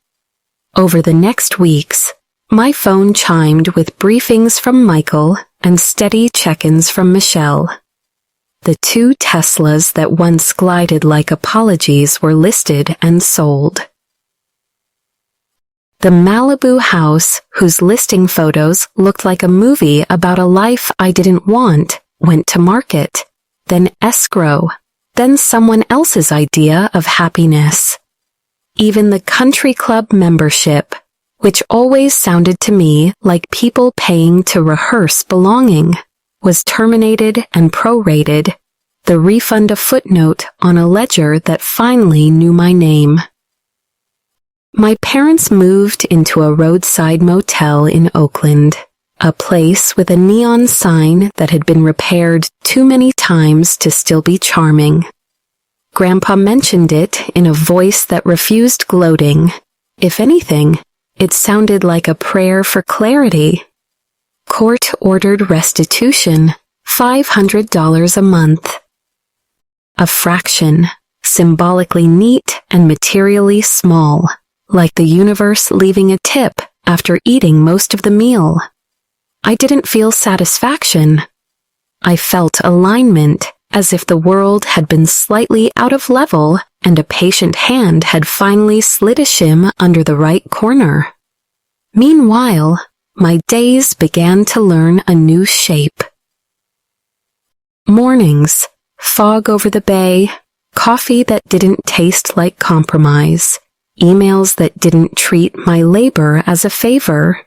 Over the next weeks, my phone chimed with briefings from Michael and steady check-ins from Michelle. The 2 Teslas that once glided like apologies were listed and sold. The Malibu house, whose listing photos looked like a movie about a life I didn't want, went to market, then escrow, then someone else's idea of happiness. Even the country club membership, which always sounded to me like people paying to rehearse belonging, was terminated and prorated, the refund a footnote on a ledger that finally knew my name. My parents moved into a roadside motel in Oakland, a place with a neon sign that had been repaired too many times to still be charming. Grandpa mentioned it in a voice that refused gloating. If anything, it sounded like a prayer for clarity. Court-ordered restitution, $500 a month. A fraction, symbolically neat and materially small, like the universe leaving a tip after eating most of the meal. I didn't feel satisfaction. I felt alignment, as if the world had been slightly out of level and a patient hand had finally slid a shim under the right corner. Meanwhile, my days began to learn a new shape. Mornings, fog over the bay, coffee that didn't taste like compromise, emails that didn't treat my labor as a favor.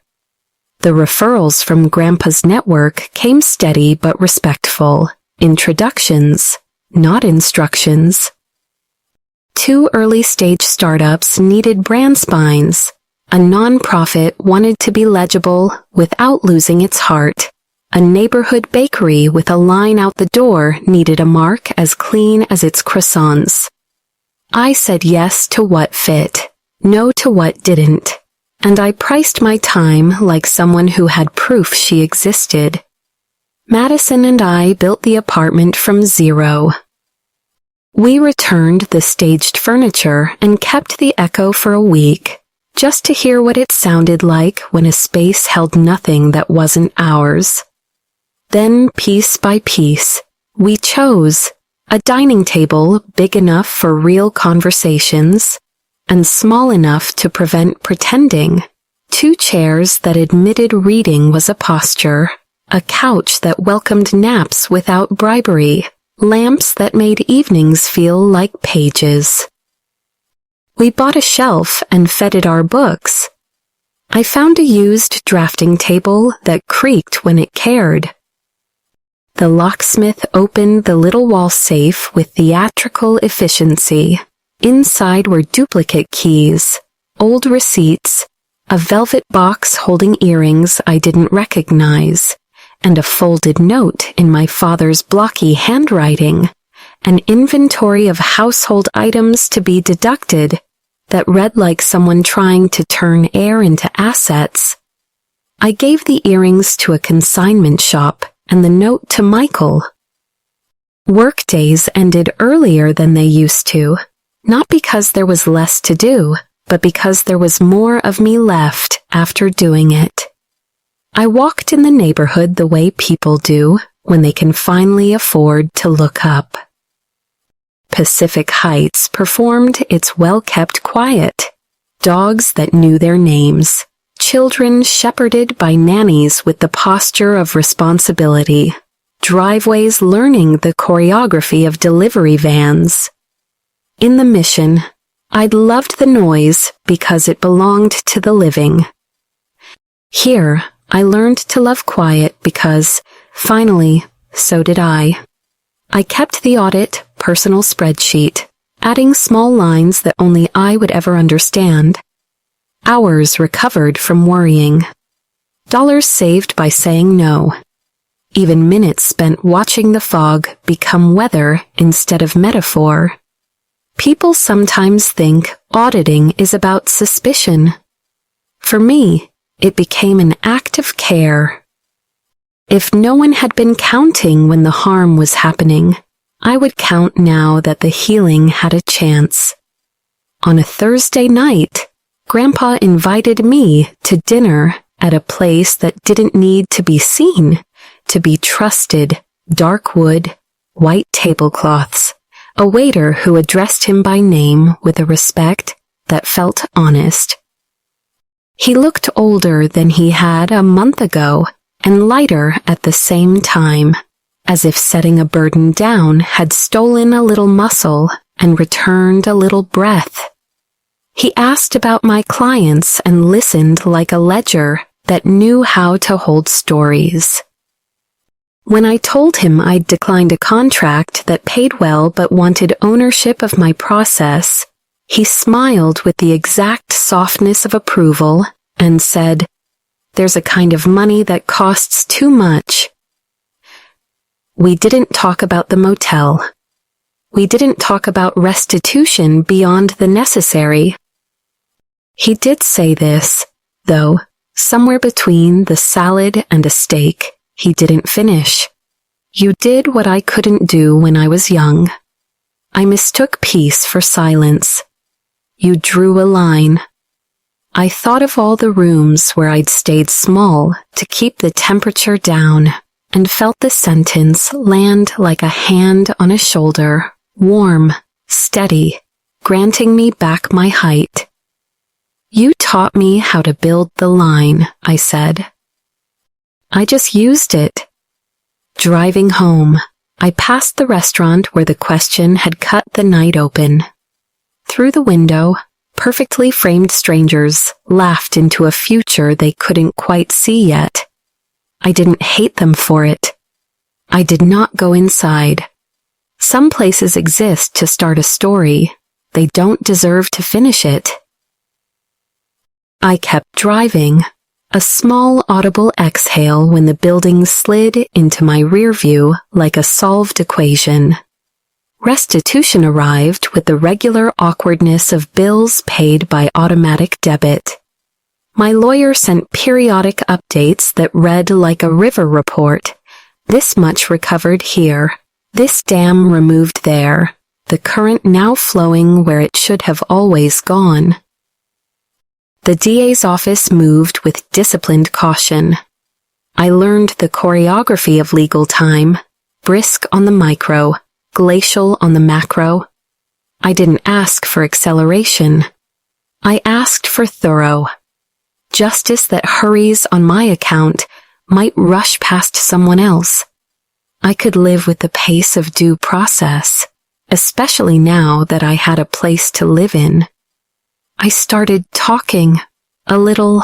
The referrals from Grandpa's network came steady but respectful. Introductions, not instructions. 2 early-stage startups needed brand spines. A nonprofit wanted to be legible without losing its heart. A neighborhood bakery with a line out the door needed a mark as clean as its croissants. I said yes to what fit, no to what didn't, and I priced my time like someone who had proof she existed. Madison and I built the apartment from zero. We returned the staged furniture and kept the echo for a week, just to hear what it sounded like when a space held nothing that wasn't ours. Then, piece by piece, we chose a dining table big enough for real conversations and small enough to prevent pretending, 2 chairs that admitted reading was a posture, a couch that welcomed naps without bribery, lamps that made evenings feel like pages. We bought a shelf and fed it our books. I found a used drafting table that creaked when it cared. The locksmith opened the little wall safe with theatrical efficiency. Inside were duplicate keys, old receipts, a velvet box holding earrings I didn't recognize, and a folded note in my father's blocky handwriting, an inventory of household items to be deducted that read like someone trying to turn air into assets. I gave the earrings to a consignment shop and the note to Michael. Work days ended earlier than they used to, not because there was less to do, but because there was more of me left after doing it. I walked in the neighborhood the way people do when they can finally afford to look up. Pacific Heights performed its well-kept quiet. Dogs that knew their names. Children shepherded by nannies with the posture of responsibility. Driveways learning the choreography of delivery vans. In the Mission, I'd loved the noise because it belonged to the living. Here, I learned to love quiet because, finally, so did I. I kept the audit personal spreadsheet, adding small lines that only I would ever understand. Hours recovered from worrying. Dollars saved by saying no. Even minutes spent watching the fog become weather instead of metaphor. People sometimes think auditing is about suspicion. For me, it became an act of care. If no one had been counting when the harm was happening, I would count now that the healing had a chance. On a Thursday night, Grandpa invited me to dinner at a place that didn't need to be seen, to be trusted, dark wood, white tablecloths, a waiter who addressed him by name with a respect that felt honest. He looked older than he had a month ago and lighter at the same time, as if setting a burden down had stolen a little muscle and returned a little breath. He asked about my clients and listened like a ledger that knew how to hold stories. When I told him I'd declined a contract that paid well but wanted ownership of my process, he smiled with the exact softness of approval and said, "There's a kind of money that costs too much." We didn't talk about the motel. We didn't talk about restitution beyond the necessary. He did say this, though, somewhere between the salad and a steak, he didn't finish. "You did what I couldn't do when I was young. I mistook peace for silence. You drew a line. I thought of all the rooms where I'd stayed small to keep the temperature down and felt the sentence land like a hand on a shoulder, warm, steady, granting me back my height. You taught me how to build the line," I said. I just used it. Driving home, I passed the restaurant where the question had cut the night open. Through the window, perfectly framed strangers laughed into a future they couldn't quite see yet. I didn't hate them for it. I did not go inside. Some places exist to start a story. They don't deserve to finish it. I kept driving, a small audible exhale when the building slid into my rear view like a solved equation. Restitution arrived with the regular awkwardness of bills paid by automatic debit. My lawyer sent periodic updates that read like a river report. This much recovered here, this dam removed there, the current now flowing where it should have always gone. The DA's office moved with disciplined caution. I learned the choreography of legal time, brisk on the micro, glacial on the macro. I didn't ask for acceleration. I asked for thorough. Justice that hurries on my account might rush past someone else. I could live with the pace of due process, especially now that I had a place to live in. I started talking, a little.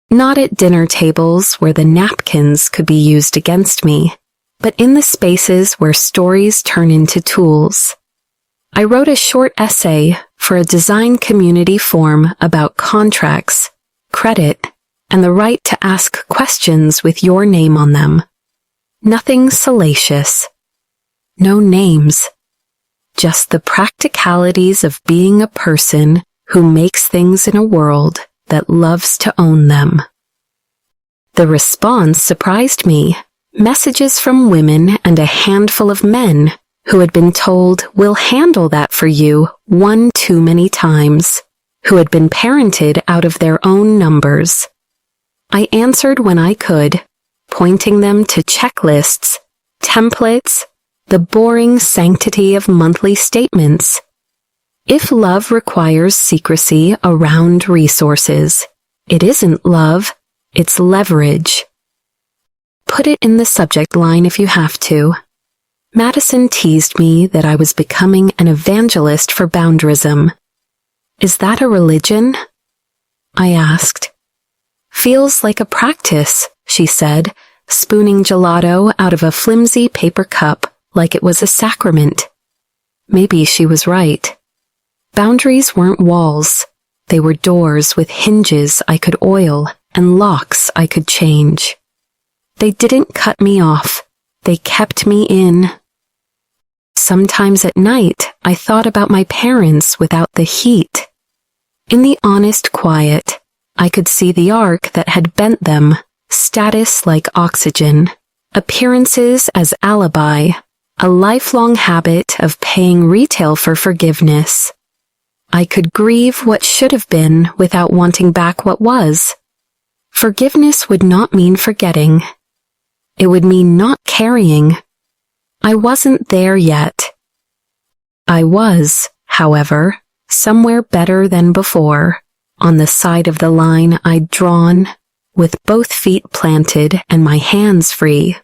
Not at dinner tables where the napkins could be used against me, but in the spaces where stories turn into tools. I wrote a short essay for a design community forum about contracts, credit, and the right to ask questions with your name on them. Nothing salacious. No names. Just the practicalities of being a person who makes things in a world that loves to own them. The response surprised me. Messages from women and a handful of men who had been told, "We'll handle that for you," one too many times, who had been parented out of their own numbers. I answered when I could, pointing them to checklists, templates, the boring sanctity of monthly statements. If love requires secrecy around resources, it isn't love, it's leverage. Put it in the subject line if you have to. Madison teased me that I was becoming an evangelist for boundarism. Is that a religion? I asked. Feels like a practice, she said, spooning gelato out of a flimsy paper cup like it was a sacrament. Maybe she was right. Boundaries weren't walls. They were doors with hinges I could oil and locks I could change. They didn't cut me off. They kept me in. Sometimes at night, I thought about my parents without the heat. In the honest quiet, I could see the arc that had bent them, status like oxygen, appearances as alibi, a lifelong habit of paying retail for forgiveness. I could grieve what should have been without wanting back what was. Forgiveness would not mean forgetting. It would mean not carrying. I wasn't there yet. I was, however, somewhere better than before, on the side of the line I'd drawn, with both feet planted and my hands free.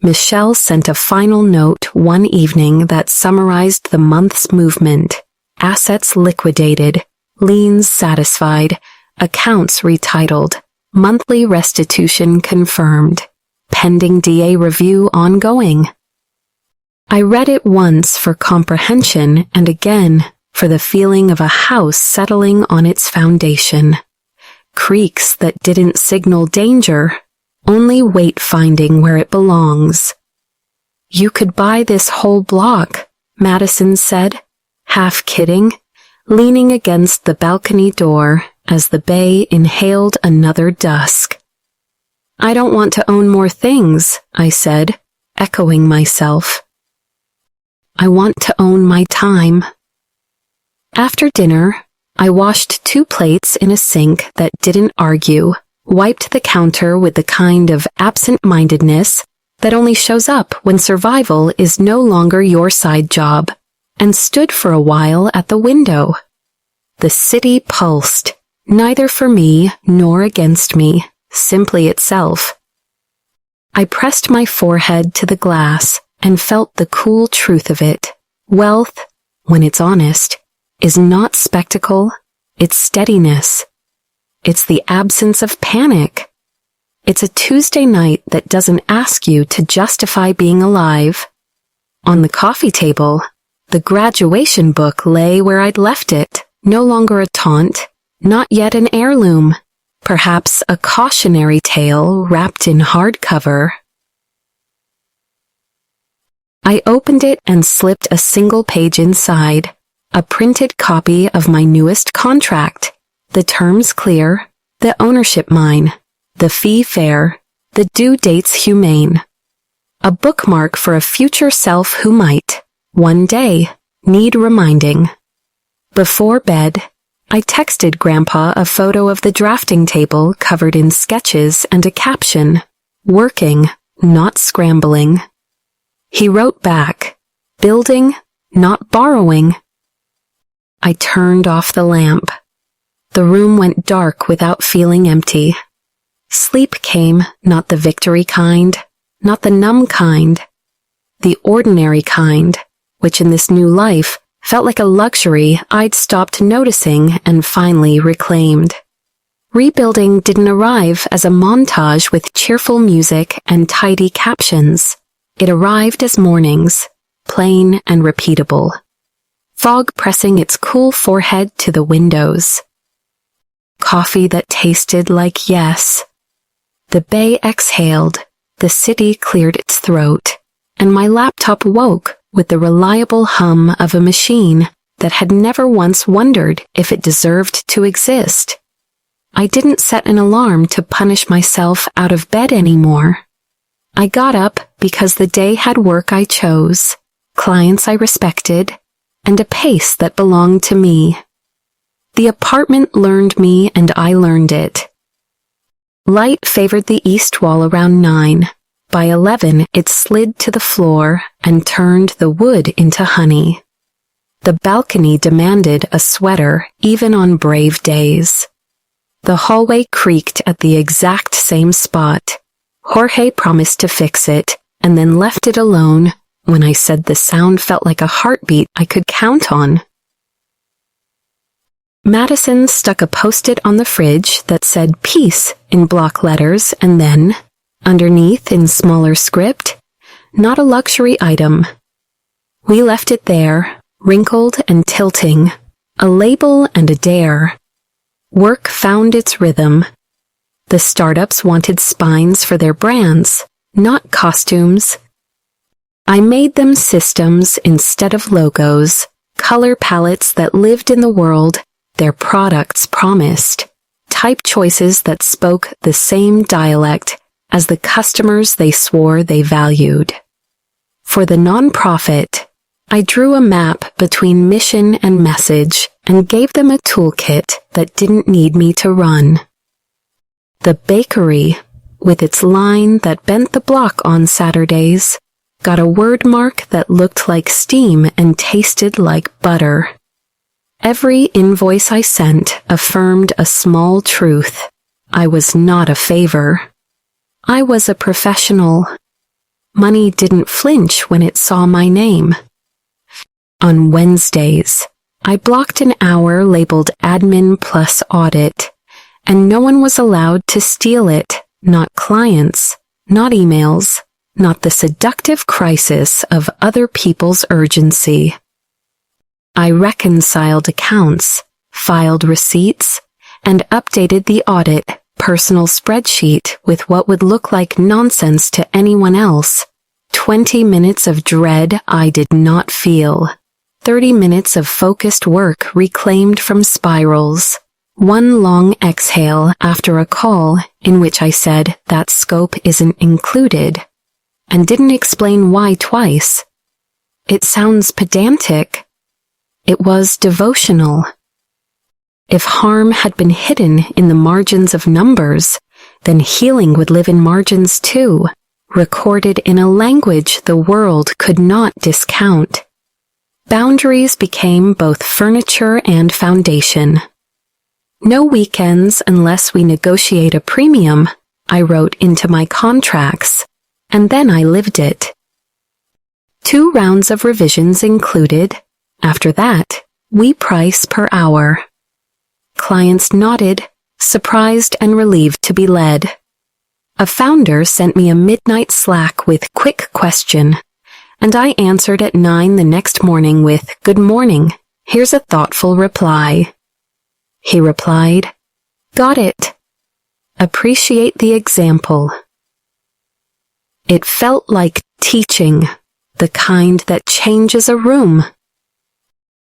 Michelle sent a final note one evening that summarized the month's movement: assets liquidated, liens satisfied, accounts retitled, monthly restitution confirmed, pending DA review ongoing. I read it once for comprehension and again for the feeling of a house settling on its foundation. Creaks that didn't signal danger, only weight finding where it belongs. "You could buy this whole block," Madison said, half kidding, leaning against the balcony door as the bay inhaled another dusk. "I don't want to own more things," I said, echoing myself. "I want to own my time." After dinner, I washed 2 plates in a sink that didn't argue, wiped the counter with the kind of absent-mindedness that only shows up when survival is no longer your side job, and stood for a while at the window. The city pulsed, neither for me nor against me, simply itself. I pressed my forehead to the glass and felt the cool truth of it. Wealth, when it's honest, is not spectacle, it's steadiness. It's the absence of panic. It's a Tuesday night that doesn't ask you to justify being alive. On the coffee table, the graduation book lay where I'd left it, no longer a taunt, not yet an heirloom, perhaps a cautionary tale wrapped in hardcover. I opened it and slipped a single page inside, a printed copy of my newest contract. The terms clear, the ownership mine, the fee fair, the due dates humane. A bookmark for a future self who might, one day, need reminding. Before bed, I texted Grandpa a photo of the drafting table covered in sketches and a caption, "Working, not scrambling." He wrote back, "Building, not borrowing." I turned off the lamp. The room went dark without feeling empty. Sleep came, not the victory kind, not the numb kind, the ordinary kind, which in this new life felt like a luxury I'd stopped noticing and finally reclaimed. Rebuilding didn't arrive as a montage with cheerful music and tidy captions. It arrived as mornings, plain and repeatable. Fog pressing its cool forehead to the windows. Coffee that tasted like yes. The bay exhaled, the city cleared its throat, and my laptop woke with the reliable hum of a machine that had never once wondered if it deserved to exist. I didn't set an alarm to punish myself out of bed anymore. I got up because the day had work I chose, clients I respected, and a pace that belonged to me. The apartment learned me and I learned it. Light favored the east wall around 9. By 11, it slid to the floor and turned the wood into honey. The balcony demanded a sweater even on brave days. The hallway creaked at the exact same spot. Jorge promised to fix it and then left it alone when I said the sound felt like a heartbeat I could count on. Madison stuck a post-it on the fridge that said peace in block letters and then, underneath in smaller script, not a luxury item. We left it there, wrinkled and tilting, a label and a dare. Work found its rhythm. The startups wanted spines for their brands, not costumes. I made them systems instead of logos, color palettes that lived in the world their products promised, type choices that spoke the same dialect as the customers they swore they valued. For the nonprofit, I drew a map between mission and message and gave them a toolkit that didn't need me to run. The bakery, with its line that bent the block on Saturdays, got a word mark that looked like steam and tasted like butter. Every invoice I sent affirmed a small truth. I was not a favor. I was a professional. Money didn't flinch when it saw my name. On Wednesdays, I blocked an hour labeled admin plus audit, and no one was allowed to steal it, not clients, not emails, not the seductive crisis of other people's urgency. I reconciled accounts, filed receipts, and updated the audit personal spreadsheet with what would look like nonsense to anyone else. 20 minutes of dread I did not feel. 30 minutes of focused work reclaimed from spirals. One long exhale after a call in which I said that scope isn't included, and didn't explain why twice. It sounds pedantic. It was devotional. If harm had been hidden in the margins of numbers, then healing would live in margins too, recorded in a language the world could not discount. Boundaries became both furniture and foundation. No weekends unless we negotiate a premium, I wrote into my contracts, and then I lived it. 2 rounds of revisions included. After that, we price per hour. Clients nodded, surprised and relieved to be led. A founder sent me a midnight Slack with quick question, and I answered at 9 the next morning with, "Good morning, here's a thoughtful reply." He replied, "Got it. Appreciate the example." It felt like teaching, the kind that changes a room.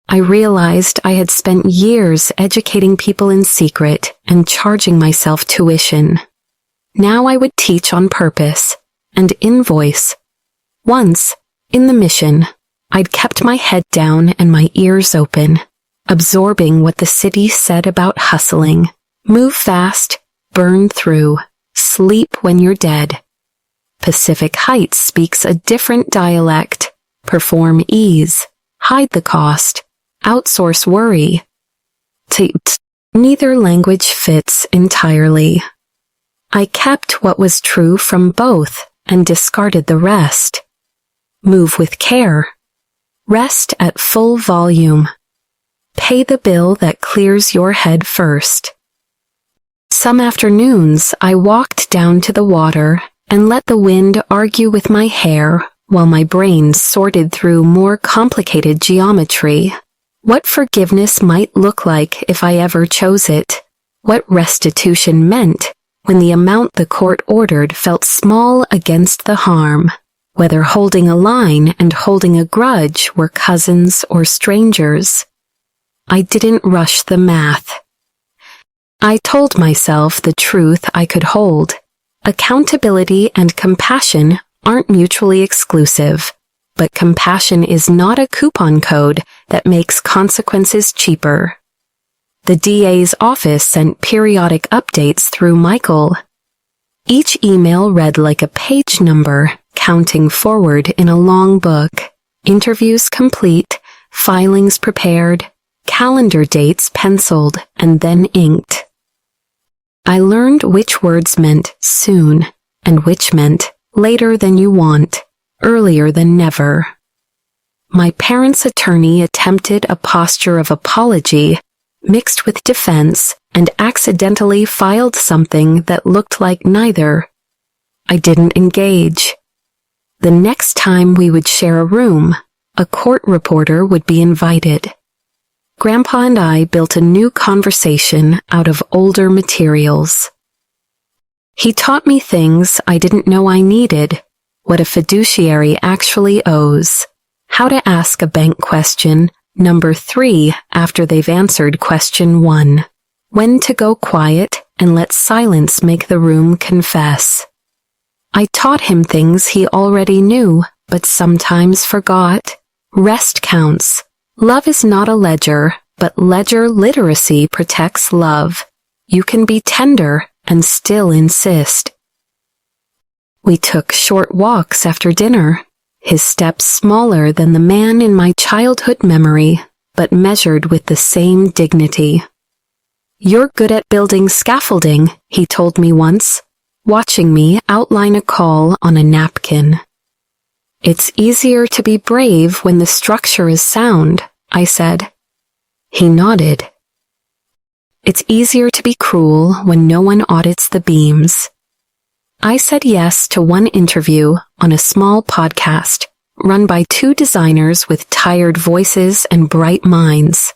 I realized I had spent years educating people in secret and charging myself tuition. Now I would teach on purpose and invoice. Once, in the mission, I'd kept my head down and my ears open, absorbing what the city said about hustling. Move fast, burn through, sleep when you're dead. Pacific Heights speaks a different dialect. Perform ease, hide the cost, outsource worry. Neither language fits entirely. I kept what was true from both and discarded the rest. Move with care. Rest at full volume. Pay the bill that clears your head first. Some afternoons I walked down to the water and let the wind argue with my hair while my brain sorted through more complicated geometry. What forgiveness might look like if I ever chose it. What restitution meant when the amount the court ordered felt small against the harm. Whether holding a line and holding a grudge were cousins or strangers. I didn't rush the math. I told myself the truth I could hold. Accountability and compassion aren't mutually exclusive, but compassion is not a coupon code that makes consequences cheaper. The DA's office sent periodic updates through Michael. Each email read like a page number, counting forward in a long book. Interviews complete, filings prepared, calendar dates penciled and then inked. I learned which words meant soon and which meant later than you want, earlier than never. My parents' attorney attempted a posture of apology mixed with defense and accidentally filed something that looked like neither. I didn't engage. The next time we would share a room, a court reporter would be invited. Grandpa and I built a new conversation out of older materials. He taught me things I didn't know I needed, what a fiduciary actually owes, how to ask a bank question number 3 after they've answered question 1, when to go quiet and let silence make the room confess. I taught him things he already knew, but sometimes forgot. Rest counts. Love is not a ledger, but ledger literacy protects love. You can be tender and still insist. We took short walks after dinner. his steps smaller than the man in my childhood memory, but measured with the same dignity. "You're good at building scaffolding," he told me once, watching me outline a call on a napkin. "It's easier to be brave when the structure is sound," I said. He nodded. "It's easier to be cruel when no one audits the beams." I said yes to one interview on a small podcast run by two designers with tired voices and bright minds.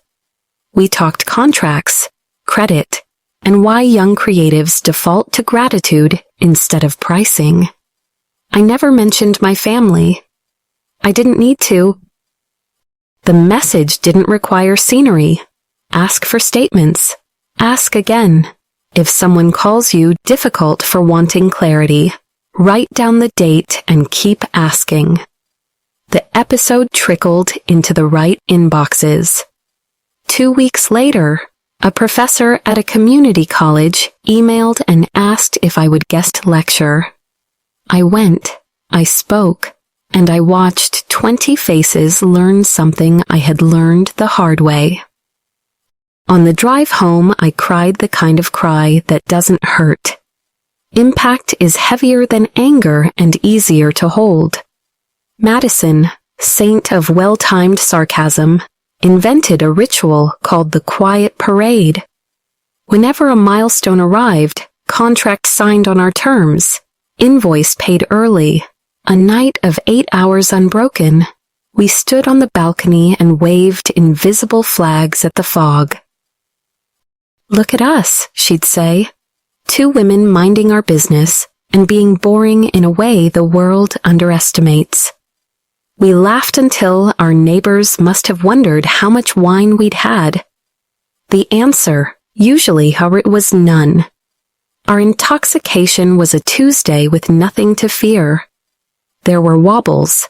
We talked contracts, credit, and why young creatives default to gratitude instead of pricing. I never mentioned my family. I didn't need to. The message didn't require scenery. Ask for statements. Ask again. If someone calls you difficult for wanting clarity, write down the date and keep asking. The episode trickled into the right inboxes. 2 weeks later, a professor at a community college emailed and asked if I would guest lecture. I went, I spoke, and I watched 20 faces learn something I had learned the hard way. On the drive home, I cried the kind of cry that doesn't hurt. Impact is heavier than anger and easier to hold. Madison, saint of well-timed sarcasm, invented a ritual called the Quiet Parade. Whenever a milestone arrived, contract signed on our terms, invoice paid early, a night of 8 hours unbroken, we stood on the balcony and waved invisible flags at the fog. "Look at us," she'd say, "two women minding our business and being boring in a way the world underestimates." We laughed until our neighbors must have wondered how much wine we'd had. The answer, usually, however, was none. Our intoxication was a Tuesday with nothing to fear. There were wobbles.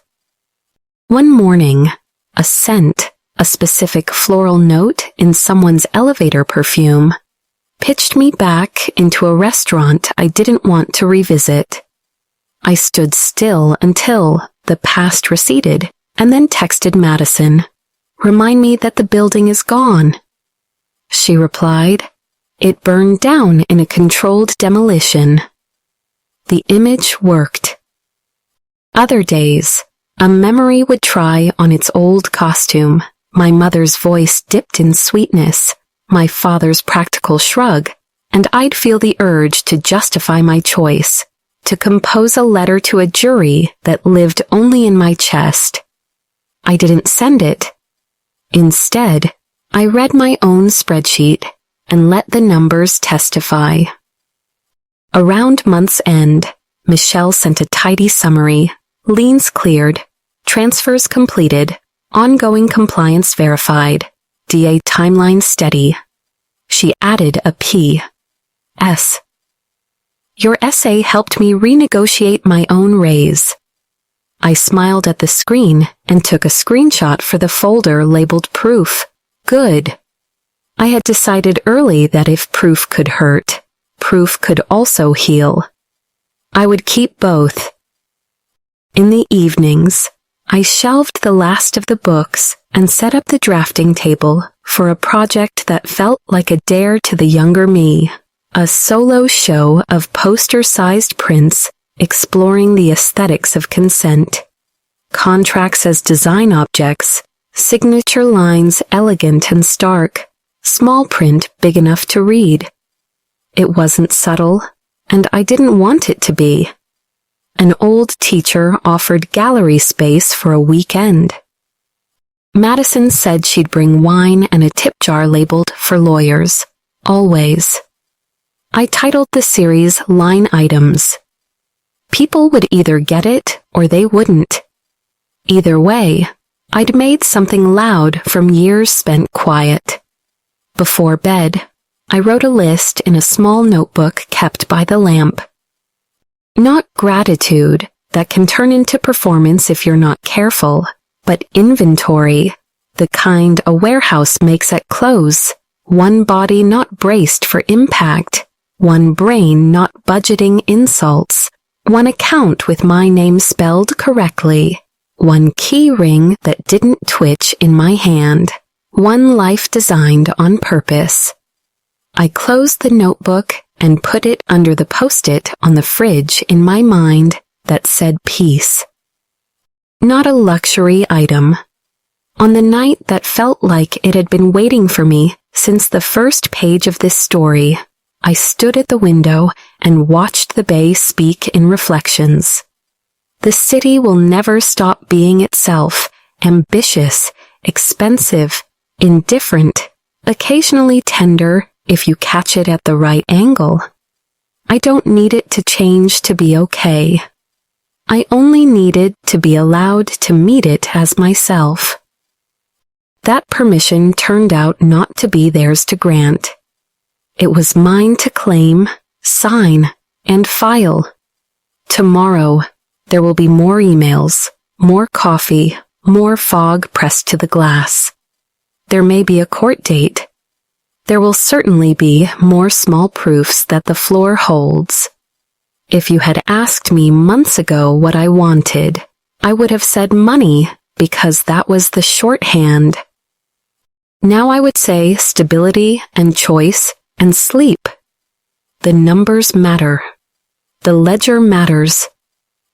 One morning, a scent, a specific floral note in someone's elevator perfume, pitched me back into a restaurant I didn't want to revisit. I stood still until the past receded, and then texted Madison, "Remind me that the building is gone." She replied, "It burned down in a controlled demolition." The image worked. Other days, a memory would try on its old costume. My mother's voice dipped in sweetness, my father's practical shrug, and I'd feel the urge to justify my choice, to compose a letter to a jury that lived only in my chest. I didn't send it. Instead, I read my own spreadsheet and let the numbers testify. Around month's end, Michelle sent a tidy summary, liens cleared, transfers completed, ongoing compliance verified, DA timeline steady. She added a P.S. "Your essay helped me renegotiate my own raise." I smiled at the screen and took a screenshot for the folder labeled proof. Good. I had decided early that if proof could hurt, proof could also heal. I would keep both. In the evenings, I shelved the last of the books and set up the drafting table for a project that felt like a dare to the younger me, a solo show of poster-sized prints exploring the aesthetics of consent. Contracts as design objects, signature lines elegant and stark, small print big enough to read. It wasn't subtle, and I didn't want it to be. An old teacher offered gallery space for a weekend. Madison said she'd bring wine and a tip jar labeled "For Lawyers," always. I titled the series Line Items. People would either get it or they wouldn't. Either way, I'd made something loud from years spent quiet. Before bed, I wrote a list in a small notebook kept by the lamp. Not gratitude, that can turn into performance if you're not careful, but inventory, the kind a warehouse makes at close, one body not braced for impact, one brain not budgeting insults, one account with my name spelled correctly, one key ring that didn't twitch in my hand, one life designed on purpose. I closed the notebook and put it under the post-it on the fridge in my mind that said peace. Not a luxury item. On the night that felt like it had been waiting for me since the first page of this story, I stood at the window and watched the bay speak in reflections. The city will never stop being itself, ambitious, expensive, indifferent, occasionally tender if you catch it at the right angle. I don't need it to change to be okay. I only needed to be allowed to meet it as myself. That permission turned out not to be theirs to grant. It was mine to claim, sign, and file. Tomorrow, there will be more emails, more coffee, more fog pressed to the glass. There may be a court date. There will certainly be more small proofs that the floor holds. If you had asked me months ago what I wanted, I would have said money because that was the shorthand. Now I would say stability and choice and sleep. The numbers matter. The ledger matters.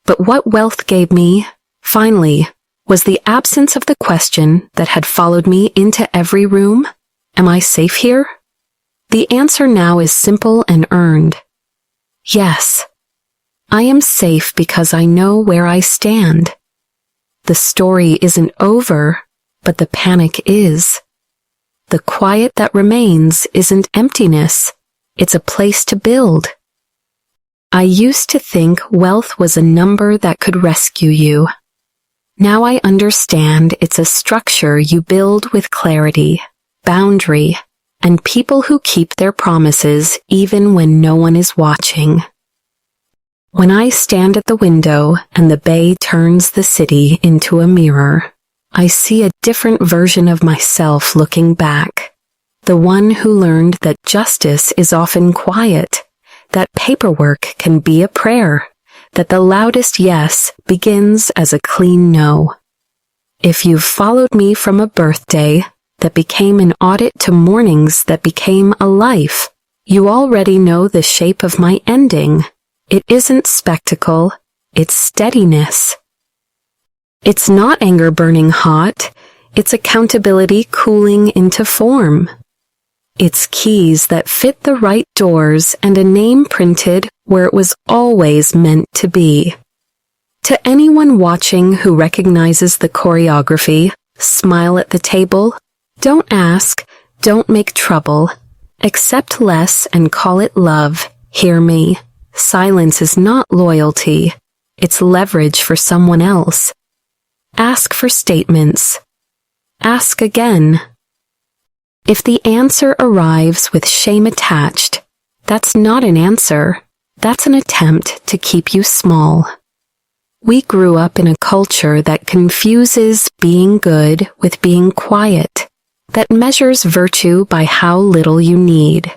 But what wealth gave me, finally, was the absence of the question that had followed me into every room. Am I safe here? The answer now is simple and earned. Yes. I am safe because I know where I stand. The story isn't over, but the panic is. The quiet that remains isn't emptiness. It's a place to build. I used to think wealth was a number that could rescue you. Now I understand it's a structure you build with clarity, boundary, and people who keep their promises even when no one is watching. When I stand at the window and the bay turns the city into a mirror, I see a different version of myself looking back. The one who learned that justice is often quiet, that paperwork can be a prayer, that the loudest yes begins as a clean no. If you've followed me from a birthday that became an audit to mornings that became a life, you already know the shape of my ending. It isn't spectacle, it's steadiness. It's not anger burning hot, it's accountability cooling into form. It's keys that fit the right doors and a name printed where it was always meant to be. To anyone watching who recognizes the choreography, smile at the table, don't ask, don't make trouble, accept less and call it love, hear me. Silence is not loyalty, it's leverage for someone else. Ask for statements. Ask again. If the answer arrives with shame attached, that's not an answer, that's an attempt to keep you small. We grew up in a culture that confuses being good with being quiet, that measures virtue by how little you need.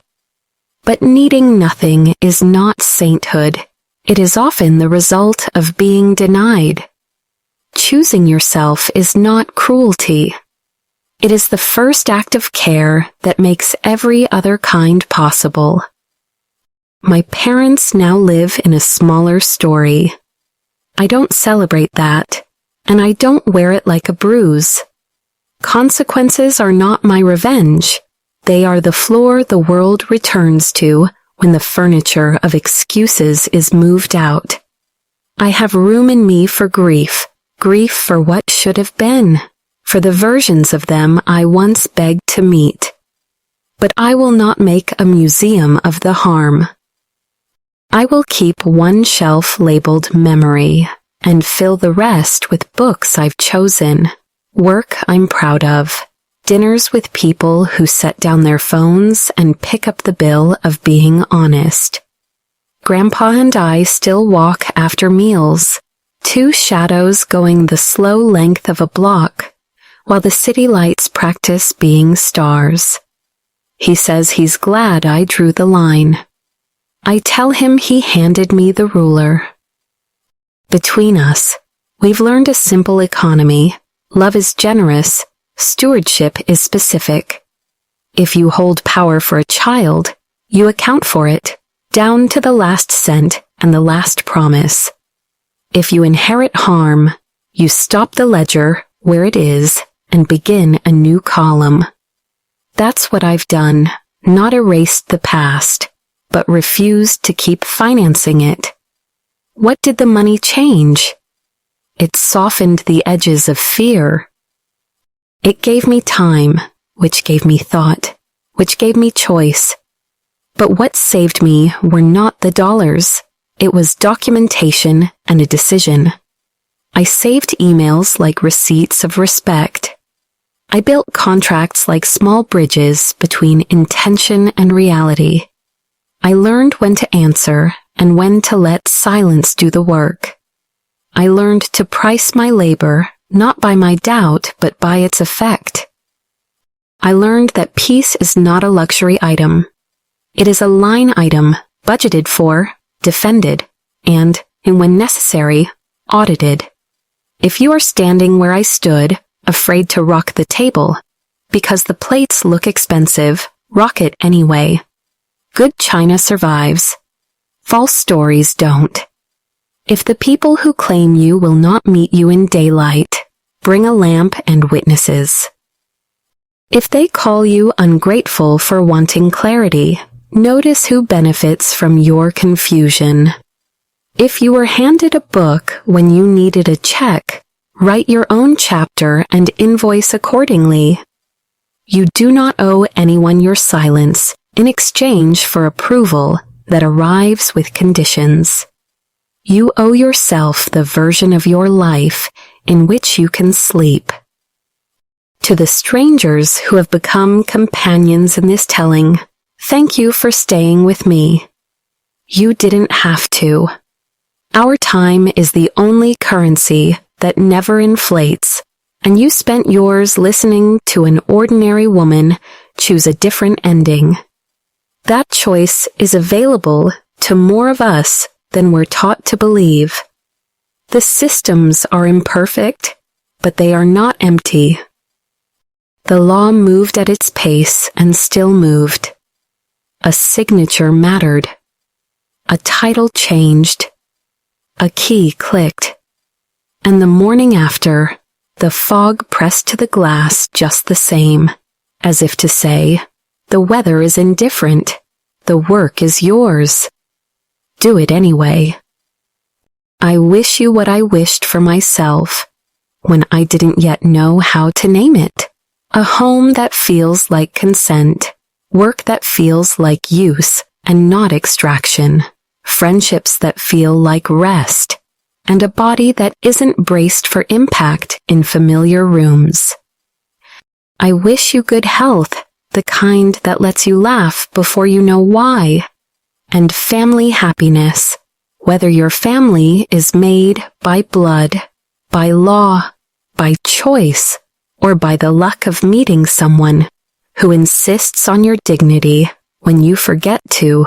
But needing nothing is not sainthood. It is often the result of being denied. Choosing yourself is not cruelty. It is the first act of care that makes every other kind possible. My parents now live in a smaller story. I don't celebrate that, and I don't wear it like a bruise. Consequences are not my revenge. They are the floor the world returns to when the furniture of excuses is moved out. I have room in me for grief, grief for what should have been, for the versions of them I once begged to meet. But I will not make a museum of the harm. I will keep one shelf labeled memory and fill the rest with books I've chosen, work I'm proud of, dinners with people who set down their phones and pick up the bill of being honest. Grandpa and I still walk after meals, two shadows going the slow length of a block, while the city lights practice being stars. He says he's glad I drew the line. I tell him he handed me the ruler. Between us, We've learned a simple economy. Love is generous, stewardship is specific. If you hold power for a child, you account for it, down to the last cent and the last promise. If you inherit harm, you stop the ledger where it is and begin a new column. That's what I've done, not erased the past, but refused to keep financing it. What did the money change? It softened the edges of fear. It gave me time, which gave me thought, which gave me choice. But what saved me were not the dollars. It was documentation and a decision. I saved emails like receipts of respect. I built contracts like small bridges between intention and reality. I learned when to answer and when to let silence do the work. I learned to price my labor not by my doubt but by its effect. I learned that peace is not a luxury item. It is a line item, budgeted for, defended, and, when necessary, audited. If you are standing where I stood, afraid to rock the table, because the plates look expensive, rock it anyway. Good china survives. False stories don't. If the people who claim you will not meet you in daylight, bring a lamp and witnesses. If they call you ungrateful for wanting clarity, notice who benefits from your confusion. If you were handed a book when you needed a check, write your own chapter and invoice accordingly. You do not owe anyone your silence in exchange for approval that arrives with conditions. You owe yourself the version of your life in which you can sleep. To the strangers who have become companions in this telling, thank you for staying with me. You didn't have to. Our time is the only currency that never inflates, and you spent yours listening to an ordinary woman choose a different ending. That choice is available to more of us than we're taught to believe. The systems are imperfect, but they are not empty. The law moved at its pace and still moved. A signature mattered. A title changed. A key clicked. And the morning after, the fog pressed to the glass just the same, as if to say, the weather is indifferent, the work is yours. Do it anyway. I wish you what I wished for myself, when I didn't yet know how to name it. A home that feels like consent, work that feels like use and not extraction, friendships that feel like rest, and a body that isn't braced for impact in familiar rooms. I wish you good health, the kind that lets you laugh before you know why, and family happiness, whether your family is made by blood, by law, by choice, or by the luck of meeting someone who insists on your dignity when you forget to.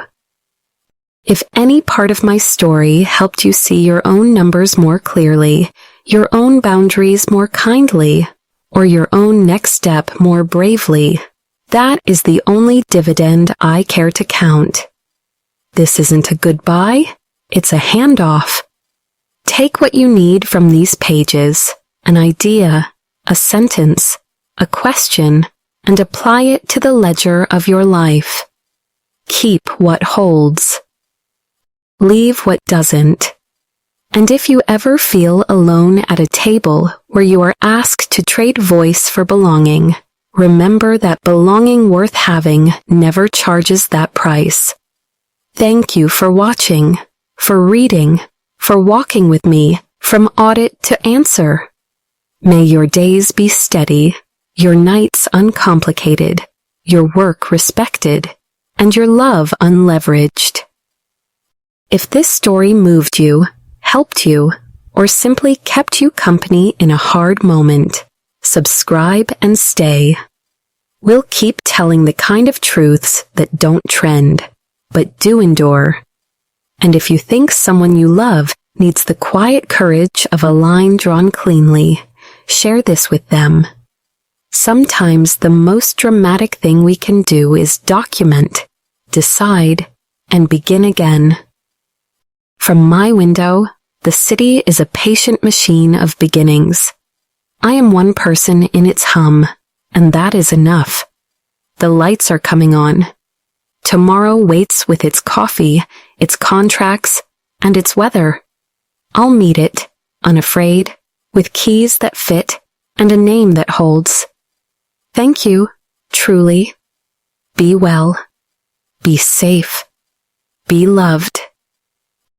If any part of my story helped you see your own numbers more clearly, your own boundaries more kindly, or your own next step more bravely, that is the only dividend I care to count. This isn't a goodbye, it's a handoff. Take what you need from these pages, an idea, a sentence, a question, and apply it to the ledger of your life. Keep what holds. Leave what doesn't. And if you ever feel alone at a table where you are asked to trade voice for belonging, remember that belonging worth having never charges that price. Thank you for watching, for reading, for walking with me from audit to answer. May your days be steady, your nights uncomplicated, your work respected, and your love unleveraged. If this story moved you, helped you, or simply kept you company in a hard moment, subscribe and stay. We'll keep telling the kind of truths that don't trend, but do endure. And if you think someone you love needs the quiet courage of a line drawn cleanly, share this with them. Sometimes the most dramatic thing we can do is document, decide, and begin again. From my window, the city is a patient machine of beginnings. I am one person in its hum, and that is enough. The lights are coming on. Tomorrow waits with its coffee, its contracts, and its weather. I'll meet it, unafraid, with keys that fit and a name that holds. Thank you, truly. Be well. Be safe. Be loved.